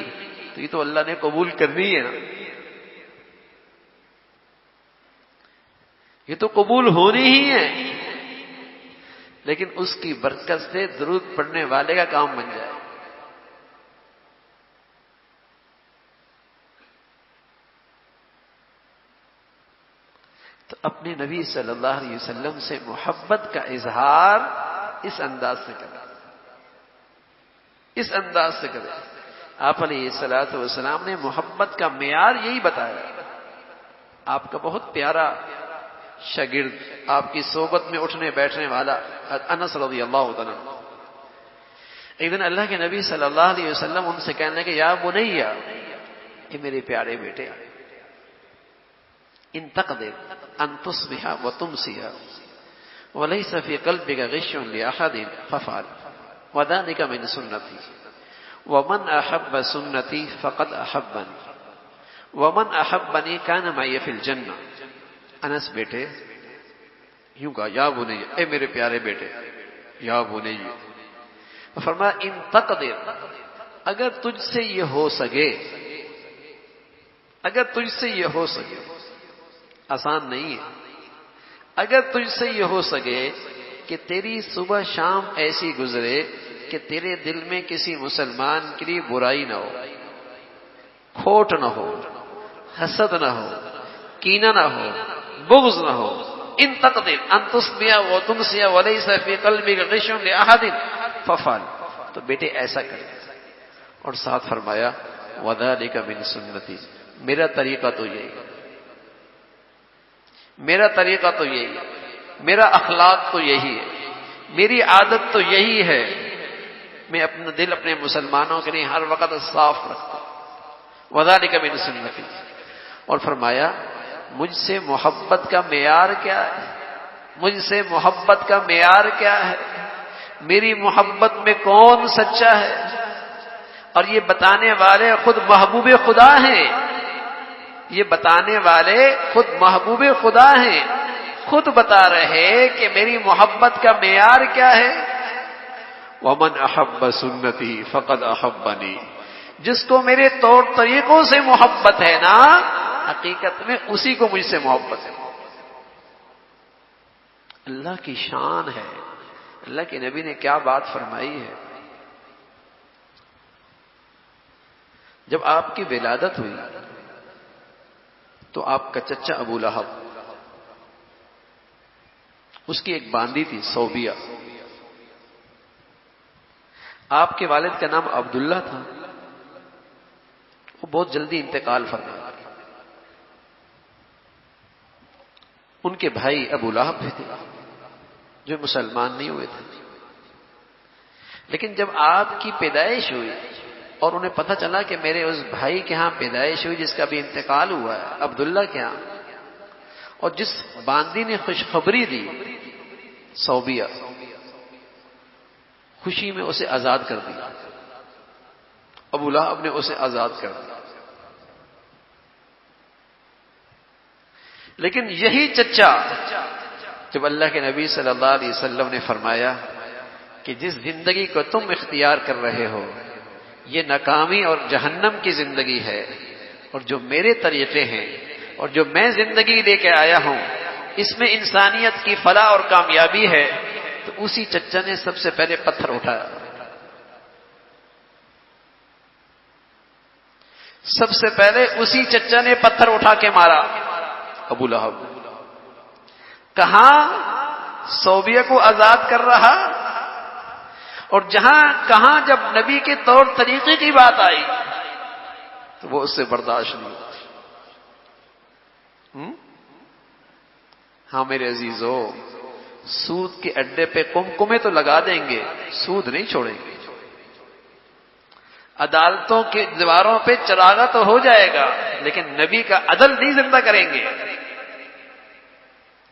تو یہ تو اللہ نے قبول کرنی ہے نا، یہ تو قبول ہونی ہی ہے، لیکن اس کی برکت سے درود پڑھنے والے کا کام بن جائے۔ تو اپنے نبی صلی اللہ علیہ وسلم سے محبت کا اظہار اس انداز سے کریں، اس انداز سے کریں۔ آپ علیہ الصلوۃ والسلام نے محبت کا معیار یہی بتایا۔ آپ کا بہت پیارا شاگرد، آپ کی صحبت میں اٹھنے بیٹھنے والا انس رضی اللہ عنہ، ایک دن اللہ کے نبی صلی اللہ علیہ وسلم ان سے کہنے لگے یا بنیا، اے میرے پیارے بیٹے، ان تقدر ان تصبح وتمسی وليس في قلبك غش لأحد فافعل وذلك من سنتي ومن أحب سنتي فقد أحبني ومن أحبني كان معي في الجنة۔ انس بیٹے یوں کہا یا بنی، اے میرے پیارے بیٹے، یا بنی، فرمایا ان تقدر، اگر تجھ سے یہ ہو سکے، اگر تجھ سے یہ ہو سکے، آسان نہیں ہے، اگر تجھ سے یہ ہو سکے کہ تیری صبح شام ایسی گزرے کہ تیرے دل میں کسی مسلمان کے لیے برائی نہ ہو، کھوٹ نہ ہو، حسد نہ ہو، کینہ نہ ہو، بغض نہ ہو، ان تقدر ان تصبح وتمسی وليس في قلبك غش لأحد فافعل، تو بیٹے ایسا کریں۔ اور ساتھ فرمایا وَذَلِكَ مِن سُنَّتِي، میرا طریقہ تو یہی ہے، میرا طریقہ تو یہی ہے، میرا اخلاق تو یہی ہے، میری عادت تو یہی ہے، میں اپنا دل اپنے مسلمانوں کے لیے ہر وقت صاف رکھتا ہوں۔ وَذَلِكَ مِن سُنَّتِي، اور فرمایا مجھ سے محبت کا معیار کیا ہے، مجھ سے محبت کا معیار کیا ہے، میری محبت میں کون سچا ہے، اور یہ بتانے والے خود محبوب خدا ہیں، یہ بتانے والے خود محبوب خدا ہیں، خود بتا رہے کہ میری محبت کا معیار کیا ہے۔ وَمَنْ أَحَبَّ سُنَّتِي فَقَدْ أَحَبَّنِي، جس کو میرے طور طریقوں سے محبت ہے نا، حقیقت میں اسی کو مجھ سے محبت ہے۔ اللہ کی شان ہے، اللہ کے نبی نے کیا بات فرمائی ہے۔ جب آپ کی ولادت ہوئی تو آپ کا چچا ابو لہب، اس کی ایک باندی تھی صوبیہ، آپ کے والد کا نام عبداللہ تھا، وہ بہت جلدی انتقال فرما گئے۔ ان کے بھائی ابو لہب بھی تھے جو مسلمان نہیں ہوئے تھے، لیکن جب آپ کی پیدائش ہوئی اور انہیں پتہ چلا کہ میرے اس بھائی کے ہاں پیدائش ہوئی جس کا بھی انتقال ہوا ہے، عبداللہ کے ہاں، اور جس باندی نے خوشخبری دی صوبیہ، خوشی میں اسے آزاد کر دیا، ابو لہب نے اسے آزاد کر دیا۔ لیکن یہی چچا جب اللہ کے نبی صلی اللہ علیہ وسلم نے فرمایا کہ جس زندگی کو تم اختیار کر رہے ہو یہ ناکامی اور جہنم کی زندگی ہے، اور جو میرے طریقے ہیں اور جو میں زندگی لے کے آیا ہوں اس میں انسانیت کی فلاح اور کامیابی ہے، تو اسی چچا نے سب سے پہلے پتھر اٹھایا، سب سے پہلے اسی چچا نے پتھر اٹھا کے مارا ابو لہب۔ کہاں؟ صوبیہ کو آزاد کر رہا، اور کہاں جب نبی کے طور طریقے کی بات آئی تو وہ اس سے برداشت نہیں ہوا۔ ہاں میرے عزیزو، سود کے اڈے پہ کمکمے تو لگا دیں گے، سود نہیں چھوڑیں گے۔ عدالتوں کے دیواروں پہ چراغا تو ہو جائے گا، لیکن نبی کا عدل نہیں زندہ کریں گے،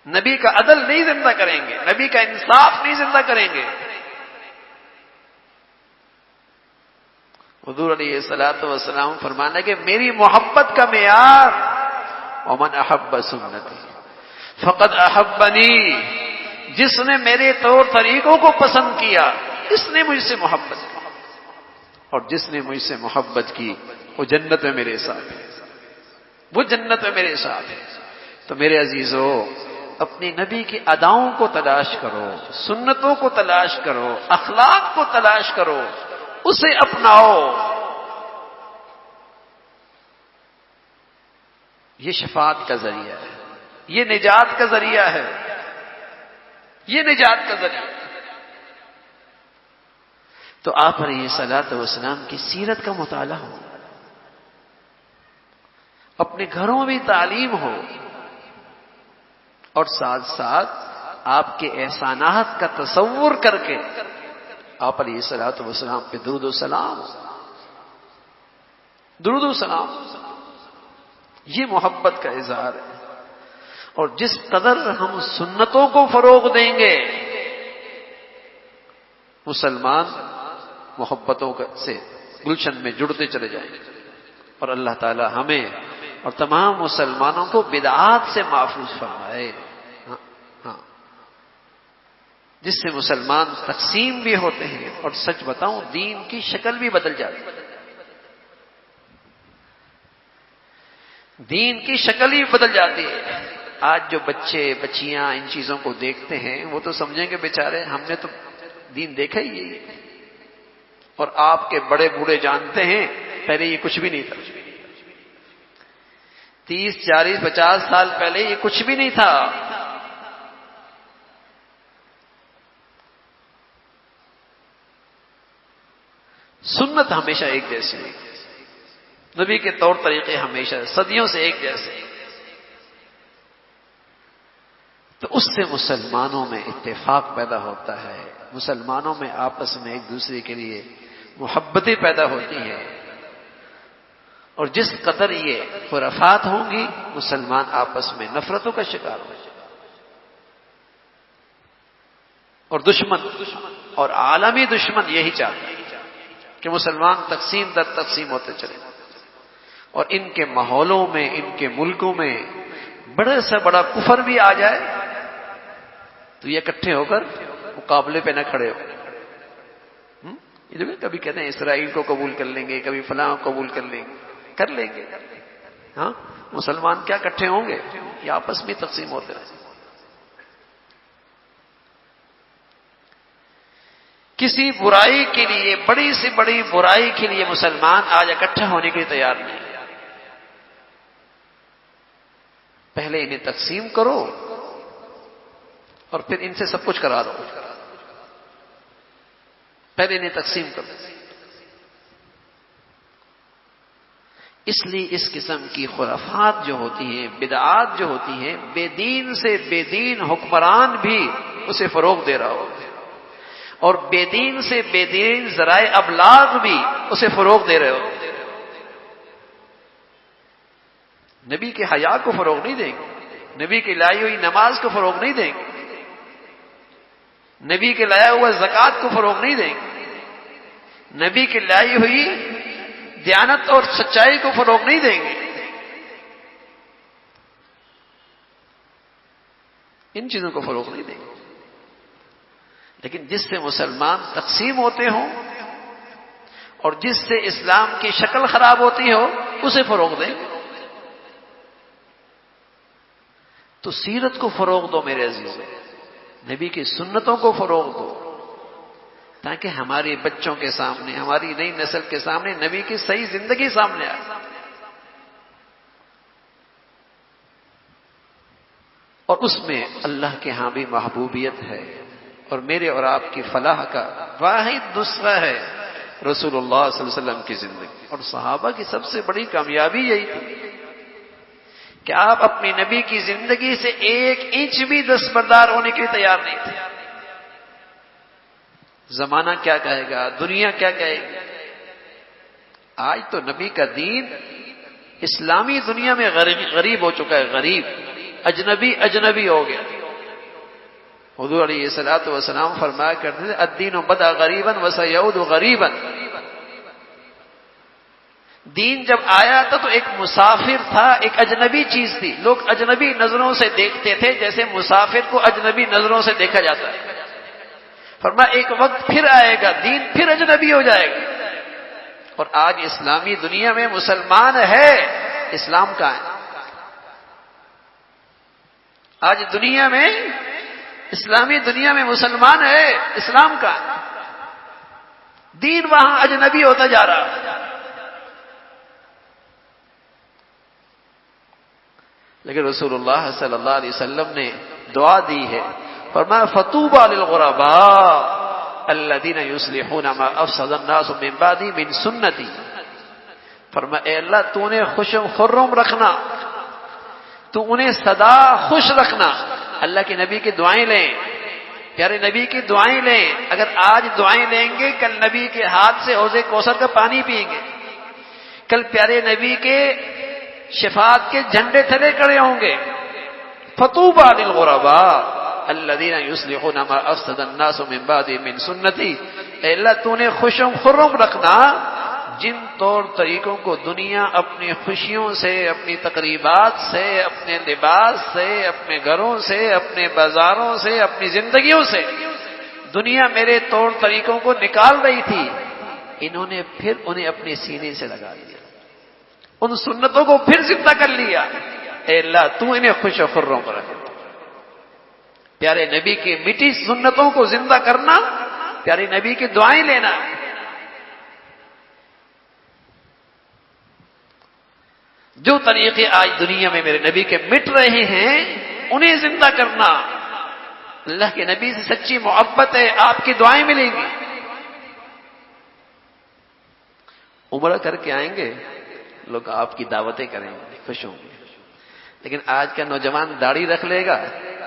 نبی کا عدل نہیں زندہ کریں گے، نبی کا انصاف نہیں زندہ کریں گے۔ حضور علیہ الصلوۃ والسلام فرمانا کہ میری محبت کا معیار ومن احب سنتی فقد احبنی، جس نے میرے طور طریقوں کو پسند کیا اس نے مجھ سے محبت کی، اور جس نے مجھ سے محبت کی وہ جنت میں میرے ساتھ ہے، وہ جنت میں میرے ساتھ ہے۔ تو میرے عزیزو، اپنی نبی کی اداؤں کو تلاش کرو، سنتوں کو تلاش کرو، اخلاق کو تلاش کرو، اسے اپناؤ۔ یہ شفاعت کا ذریعہ ہے، یہ نجات کا ذریعہ ہے، یہ نجات کا ذریعہ ہے۔ تو آپ علیہ الصلوۃ والسلام کی سیرت کا مطالعہ ہو، اپنے گھروں میں تعلیم ہو، اور ساتھ ساتھ آپ کے احسانات کا تصور کر کے آپ علیہ الصلوۃ والسلام پہ درود و سلام، درود و سلام، یہ محبت کا اظہار ہے۔ اور جس قدر ہم سنتوں کو فروغ دیں گے، مسلمان محبتوں سے گلشن میں جڑتے چلے جائیں گے، اور اللہ تعالی ہمیں اور تمام مسلمانوں کو بدعات سے محفوظ فرمائے، جس سے مسلمان تقسیم بھی ہوتے ہیں، اور سچ بتاؤں دین کی شکل بھی بدل جاتی ہے، دین کی شکل ہی بدل جاتی ہے۔ آج جو بچے بچیاں ان چیزوں کو دیکھتے ہیں وہ تو سمجھیں گے بیچارے ہم نے تو دین دیکھا ہی یہی ہے، اور آپ کے بڑے بوڑھے جانتے ہیں پہلے یہ کچھ بھی نہیں تھا، 30 40 50 سال پہلے یہ کچھ بھی نہیں تھا۔ سنت ہمیشہ ایک جیسی ہے، نبی کے طور طریقے ہمیشہ صدیوں سے ایک جیسے، تو اس سے مسلمانوں میں اتفاق پیدا ہوتا ہے، مسلمانوں میں آپس میں ایک دوسرے کے لیے محبتیں پیدا ہوتی ہیں، اور جس قدر یہ خرافات ہوں گی مسلمان آپس میں نفرتوں کا شکار ہو جائے، اور دشمن اور عالمی دشمن یہی چاہتا ہے کہ مسلمان تقسیم در تقسیم ہوتے چلے، اور ان کے ماحولوں میں، ان کے ملکوں میں بڑے سے بڑا کفر بھی آ جائے تو یہ اکٹھے ہو کر مقابلے پہ نہ کھڑے ہو۔ یہ کبھی کہتے ہیں اسرائیل کو قبول کر لیں گے، کبھی فلاں کو قبول کر لیں گے، ہاں مسلمان کیا اکٹھے ہوں گے؟ یہ آپس میں تقسیم ہوتے رہے۔ کسی برائی کے لیے، بڑی سے بڑی برائی کے لیے مسلمان آج اکٹھا ہونے کے لیے تیار نہیں، پہلے انہیں تقسیم کرو اور پھر ان سے سب کچھ کرا دو، پہلے انہیں تقسیم کرو۔ اس لیے اس قسم کی خرافات جو ہوتی ہیں، بدعات جو ہوتی ہیں، بے دین سے بے دین حکمران بھی اسے فروغ دے رہا ہو، اور بے دین سے بے دین ذرائع ابلاغ بھی اسے فروغ دے رہے ہو، نبی کے حیا کو فروغ نہیں دیں گے، نبی کی لائی ہوئی نماز کو فروغ نہیں دیں گے، نبی کے لایا ہوا زکوٰۃ کو فروغ نہیں دیں گے، نبی کی لائی ہوئی دیانت اور سچائی کو فروغ نہیں دیں گے، ان چیزوں کو فروغ نہیں دیں گے۔ لیکن جس سے مسلمان تقسیم ہوتے ہوں اور جس سے اسلام کی شکل خراب ہوتی ہو اسے فروغ دیں گے۔ تو سیرت کو فروغ دو میرے عزیزوں، نبی کی سنتوں کو فروغ دو، تاکہ ہمارے بچوں کے سامنے، ہماری نئی نسل کے سامنے نبی کی صحیح زندگی سامنے آئے، اور اس میں اللہ کے ہاں بھی محبوبیت ہے، اور میرے اور آپ کی فلاح کا واحد نسخہ ہے رسول اللہ صلی اللہ علیہ وسلم کی زندگی۔ اور صحابہ کی سب سے بڑی کامیابی یہی تھی کہ آپ اپنی نبی کی زندگی سے ایک انچ بھی دستبردار ہونے کے لیے تیار نہیں تھے۔ زمانہ کیا کہے گا، دنیا کیا کہے گی؟ آج تو نبی کا دین اسلامی دنیا میں غریب ہو چکا ہے، غریب، اجنبی ہو گیا۔ حضور علیہ الصلوۃ والسلام فرمایا کرتے تھے الدین بدا غریبا وسیعود غریبا، دین جب آیا تھا تو ایک مسافر تھا، ایک اجنبی چیز تھی، لوگ اجنبی نظروں سے دیکھتے تھے جیسے مسافر کو اجنبی نظروں سے دیکھا جاتا ہے۔ فرمایا ایک وقت پھر آئے گا، دین پھر اجنبی ہو جائے گا، اور آج اسلامی دنیا میں مسلمان ہے، اسلام کا ہے۔ آج دنیا میں، اسلامی دنیا میں مسلمان ہے، اسلام کا ہے، دین وہاں اجنبی ہوتا جا رہا ہے۔ لیکن رسول اللہ صلی اللہ علیہ وسلم نے دعا دی ہے، فرمایا فطوبى للغرباء الذين يصلحون ما افسد الناس من بعدي من سنتي، فرمایا اے اللہ تو انہیں خوش خرم رکھنا، تو انہیں سدا خوش رکھنا۔ اللہ کے نبی کی دعائیں لیں، پیارے نبی کی دعائیں لیں، اگر آج دعائیں لیں گے کل نبی کے ہاتھ سے حوض کوثر کا پانی پئیں گے، کل پیارے نبی کے شفاعت کے جھنڈے تھلے کھڑے ہوں گے۔ فطوبى للغرباء الذين يصلحون ما افسد الناس من بعد من سنتي، اے اللہ تو نے خوش خرم رکھنا جن طور طریقوں کو دنیا اپنی خوشیوں سے، اپنی تقریبات سے، اپنے لباس سے، اپنے گھروں سے، اپنے بازاروں سے، اپنی زندگیوں سے دنیا میرے طور طریقوں کو نکال رہی تھی، انہوں نے پھر انہیں اپنے سینے سے لگا لیا، ان سنتوں کو پھر زندہ کر لیا۔ اے اللہ تو انہیں خوش و خرم رکھ۔ پیارے نبی کی میٹھی سنتوں کو زندہ کرنا، پیارے نبی کی دعائیں لینا۔ جو طریقے آج دنیا میں میرے نبی کے مٹ رہے ہیں انہیں زندہ کرنا۔ اللہ کے نبی سے سچی محبت ہے، آپ کی دعائیں ملیں گی۔ عمرہ کر کے آئیں گے لوگ، آپ کی دعوتیں کریں گے، خوش ہوں گے. لیکن آج کا نوجوان داڑھی رکھ لے گا،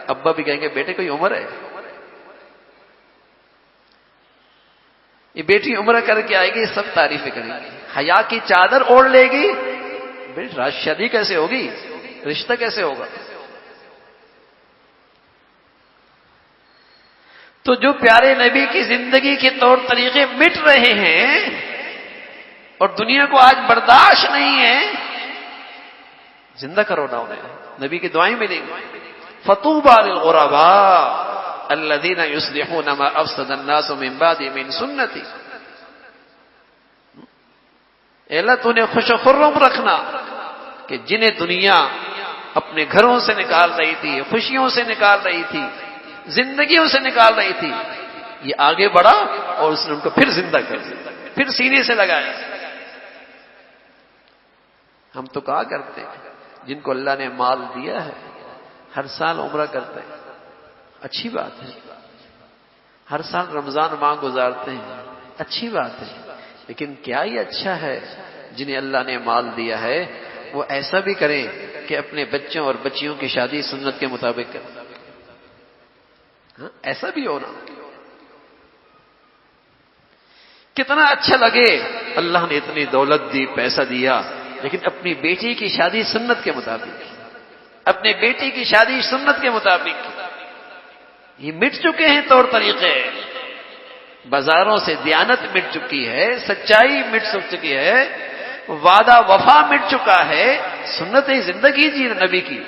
ابا بھی کہیں گے بیٹے کوئی عمر ہے. یہ بیٹی عمرہ کر کے آئے گی، سب تعریفیں کریں گی. حیا کی چادر اوڑھ لے گی، بیٹی راج شادی کیسے ہوگی، رشتہ کیسے ہوگا. تو جو پیارے نبی کی زندگی کے طور طریقے مٹ رہے ہیں اور دنیا کو آج برداشت نہیں ہے، زندہ کرو نا انہیں. نبی کی دعائیں ملیں گی. فطوبى للغرباء الذين يصلحون ما افسد الناس من بعد من سنتي. اے اللہ تو نے خوش و خرم رکھنا کہ جنہیں دنیا اپنے گھروں سے نکال رہی تھی، خوشیوں سے نکال رہی تھی، زندگیوں سے نکال رہی تھی، یہ آگے بڑھا اور اس نے ان کو پھر زندہ کر دیا، پھر سینے سے لگایا. ہم تو کہا کرتے ہیں جن کو اللہ نے مال دیا ہے ہر سال عمرہ کرتے ہیں، اچھی بات ہے. ہر سال رمضان ماہ گزارتے ہیں، اچھی بات ہے. لیکن کیا ہی اچھا ہے جنہیں اللہ نے مال دیا ہے وہ ایسا بھی کریں کہ اپنے بچوں اور بچیوں کی شادی سنت کے مطابق کریں. ہاں ایسا بھی ہونا کتنا اچھا لگے. اللہ نے اتنی دولت دی، پیسہ دیا، لیکن اپنی بیٹی کی شادی سنت کے مطابق، اپنے بیٹی کی شادی سنت کے مطابق. یہ مٹ چکے ہیں طور طریقے. بازاروں سے دیانت مٹ چکی ہے، سچائی مٹ چکی ہے، وعدہ وفا مٹ چکا ہے. سنت زندگی جی نبی کی،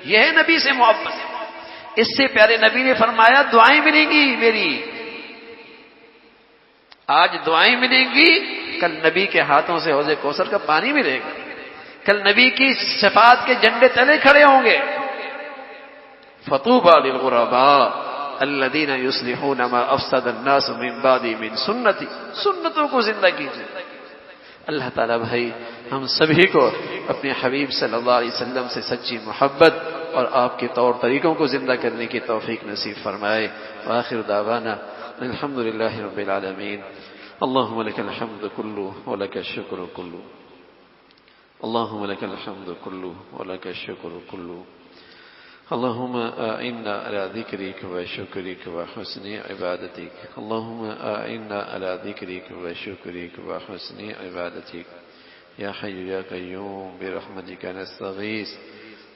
یہ ہے نبی سے محبت. اس سے پیارے نبی نے فرمایا دعائیں ملیں گی میری. آج دعائیں ملیں گی، کل نبی کے ہاتھوں سے حوض کوثر کا پانی ملے گا. کل نبی کی شفاعت کے جھنڈے تلے کھڑے ہوں گے. فطوبى للغرباء الذين يصلحون ما افسد الناس من بعد من سنتي. سنتوں کو زندہ کیجیے. اللہ تعالیٰ بھائی ہم سبھی کو اپنے حبیب صلی اللہ علیہ وسلم سے سچی محبت اور آپ کے طور طریقوں کو زندہ کرنے کی توفیق نصیب فرمائے. وآخر دعوانا الحمد للہ رب العالمین. اللهم لك الحمد كله ولك الشكر كله. اللهم لك الحمد كله ولك الشكر كله. اللهم أعنا على ذكرك وشكرك وحسن عبادتك. اللهم أعنا على ذكرك وشكرك وحسن عبادتك. يا حي يا قيوم برحمتك نستغيث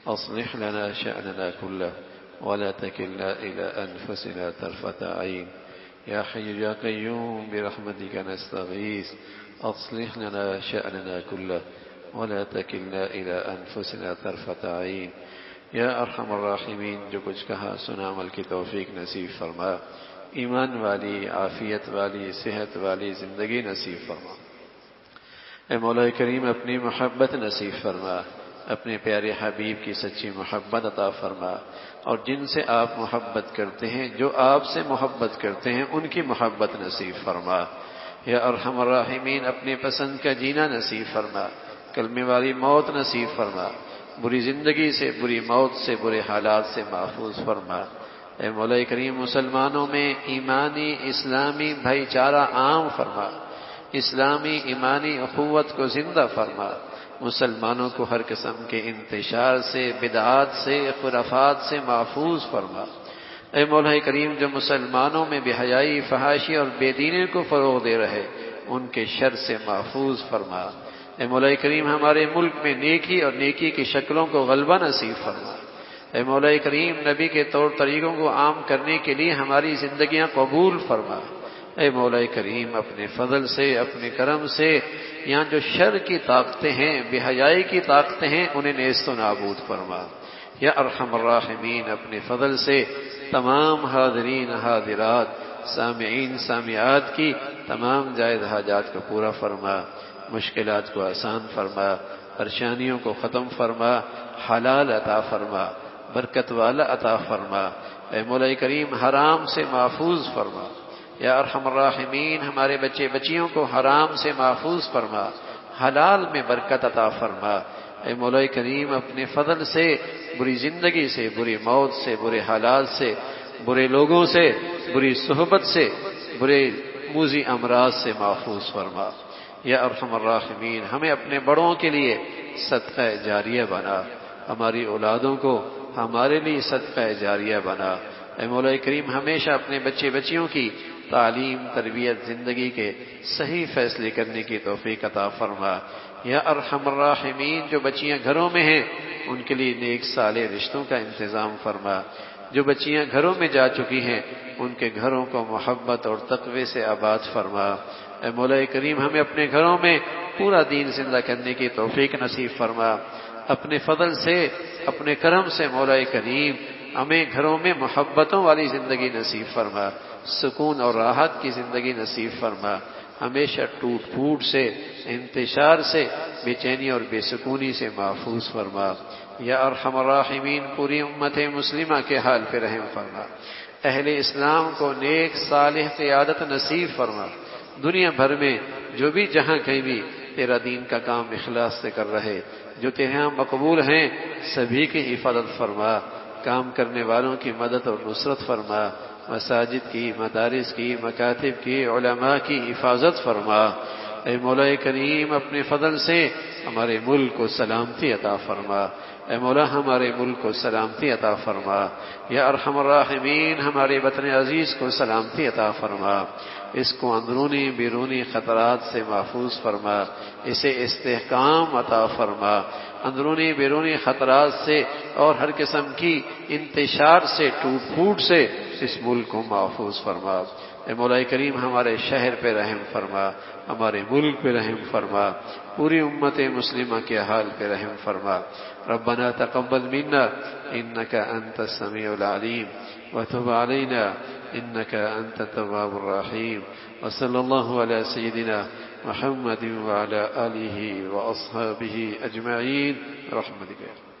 أصلح لنا شأننا كله ولا تكلنا إلى أنفسنا طرفة عين. يا حي يا قيوم برحمتك نستغيث أصلح لنا شأننا كله ولا تكلنا إلى أنفسنا طرفة عين. یا ارحم الراحمین جو کچھ کہا سنا عمل کی توفیق نصیب فرما. ایمان والی، عافیت والی، صحت والی زندگی نصیب فرما. اے مولا کریم اپنی محبت نصیب فرما. اپنے پیارے حبیب کی سچی محبت عطا فرما. اور جن سے آپ محبت کرتے ہیں، جو آپ سے محبت کرتے ہیں، ان کی محبت نصیب فرما. یا ارحم الراحمین اپنے پسند کا جینا نصیب فرما. کلمے والی موت نصیب فرما. بری زندگی سے، بری موت سے، برے حالات سے محفوظ فرما. اے مولا کریم مسلمانوں میں ایمانی اسلامی بھائی چارہ عام فرما. اسلامی ایمانی اخوت کو زندہ فرما. مسلمانوں کو ہر قسم کے انتشار سے، بدعات سے، خرافات سے محفوظ فرما. اے مولا کریم جو مسلمانوں میں بے حیائی، فحاشی اور بے دینی کو فروغ دے رہے ان کے شر سے محفوظ فرما. اے مولا کریم ہمارے ملک میں نیکی اور نیکی کی شکلوں کو غلبہ نصیب فرما. اے مولا کریم نبی کے طور طریقوں کو عام کرنے کے لیے ہماری زندگیاں قبول فرما. اے مولا کریم اپنے فضل سے، اپنے کرم سے یہاں جو شر کی طاقتیں ہیں، بے حیائی کی طاقتیں ہیں، انہیں نیست و نابود فرما. یا ارحم الراحمین اپنے فضل سے تمام حاضرین حاضرات، سامعین سامعات کی تمام جائز حاجات کو پورا فرما. مشکلات کو آسان فرما. پریشانیوں کو ختم فرما. حلال عطا فرما. برکت والا عطا فرما. اے مولا کریم حرام سے محفوظ فرما. یا ارحم الراحمین ہمارے بچے بچیوں کو حرام سے محفوظ فرما. حلال میں برکت عطا فرما. اے مولا کریم اپنے فضل سے بری زندگی سے، بری موت سے، برے حالات سے، برے لوگوں سے، بری صحبت سے، برے موذی امراض سے محفوظ فرما. یا ارحم الراحمین ہمیں اپنے بڑوں کے لیے صدقہ جاریہ بنا، ہماری اولادوں کو ہمارے لیے صدقہ جاریہ بنا۔ اے مولا کریم ہمیشہ اپنے بچے بچیوں کی تعلیم، تربیت، زندگی کے صحیح فیصلے کرنے کی توفیق عطا فرما۔ یا ارحم الراحمین جو بچیاں گھروں میں ہیں ان کے لیے نیک صالح رشتوں کا انتظام فرما، جو بچیاں گھروں میں جا چکی ہیں ان کے گھروں کو محبت اور تقوی سے آباد فرما۔ اے مولا کریم ہمیں اپنے گھروں میں پورا دین زندہ کرنے کی توفیق نصیب فرما۔ اپنے فضل سے، اپنے کرم سے مولا کریم ہمیں گھروں میں محبتوں والی زندگی نصیب فرما، سکون اور راحت کی زندگی نصیب فرما، ہمیشہ ٹوٹ پھوٹ سے، انتشار سے، بے چینی اور بے سکونی سے محفوظ فرما۔ یا ارحم الراحمین پوری امت مسلمہ کے حال پہ رحم فرما، اہل اسلام کو نیک صالح قیادت نصیب فرما۔ دنیا بھر میں جو بھی جہاں کہیں بھی تیرا دین کا کام اخلاص سے کر رہے، جو تیرے ہاں مقبول ہیں، سبھی کی حفاظت فرما، کام کرنے والوں کی مدد اور نصرت فرما، مساجد کی، مدارس کی، مکاتب کی، علماء کی حفاظت فرما۔ اے مولا کریم اپنے فضل سے ہمارے ملک کو سلامتی عطا فرما، اے مولا ہمارے ملک کو سلامتی عطا فرما۔ یا ارحم الراحمین ہمارے وطن عزیز کو سلامتی عطا فرما، اس کو اندرونی بیرونی خطرات سے محفوظ فرما، اسے استحکام عطا فرما، اندرونی بیرونی خطرات سے اور ہر قسم کی انتشار سے، ٹوٹ پھوٹ سے اس ملک کو محفوظ فرما۔ اے مولا کریم ہمارے شہر پہ رحم فرما، ہمارے ملک پہ رحم فرما، پوری امت مسلمہ کے حال پہ رحم فرما۔ ربنا تقبل منا انك انت السميع العليم وتب علينا انك انت التواب الرحيم، وصلى الله على سيدنا محمد وعلى آله وأصحابه أجمعين برحمتك.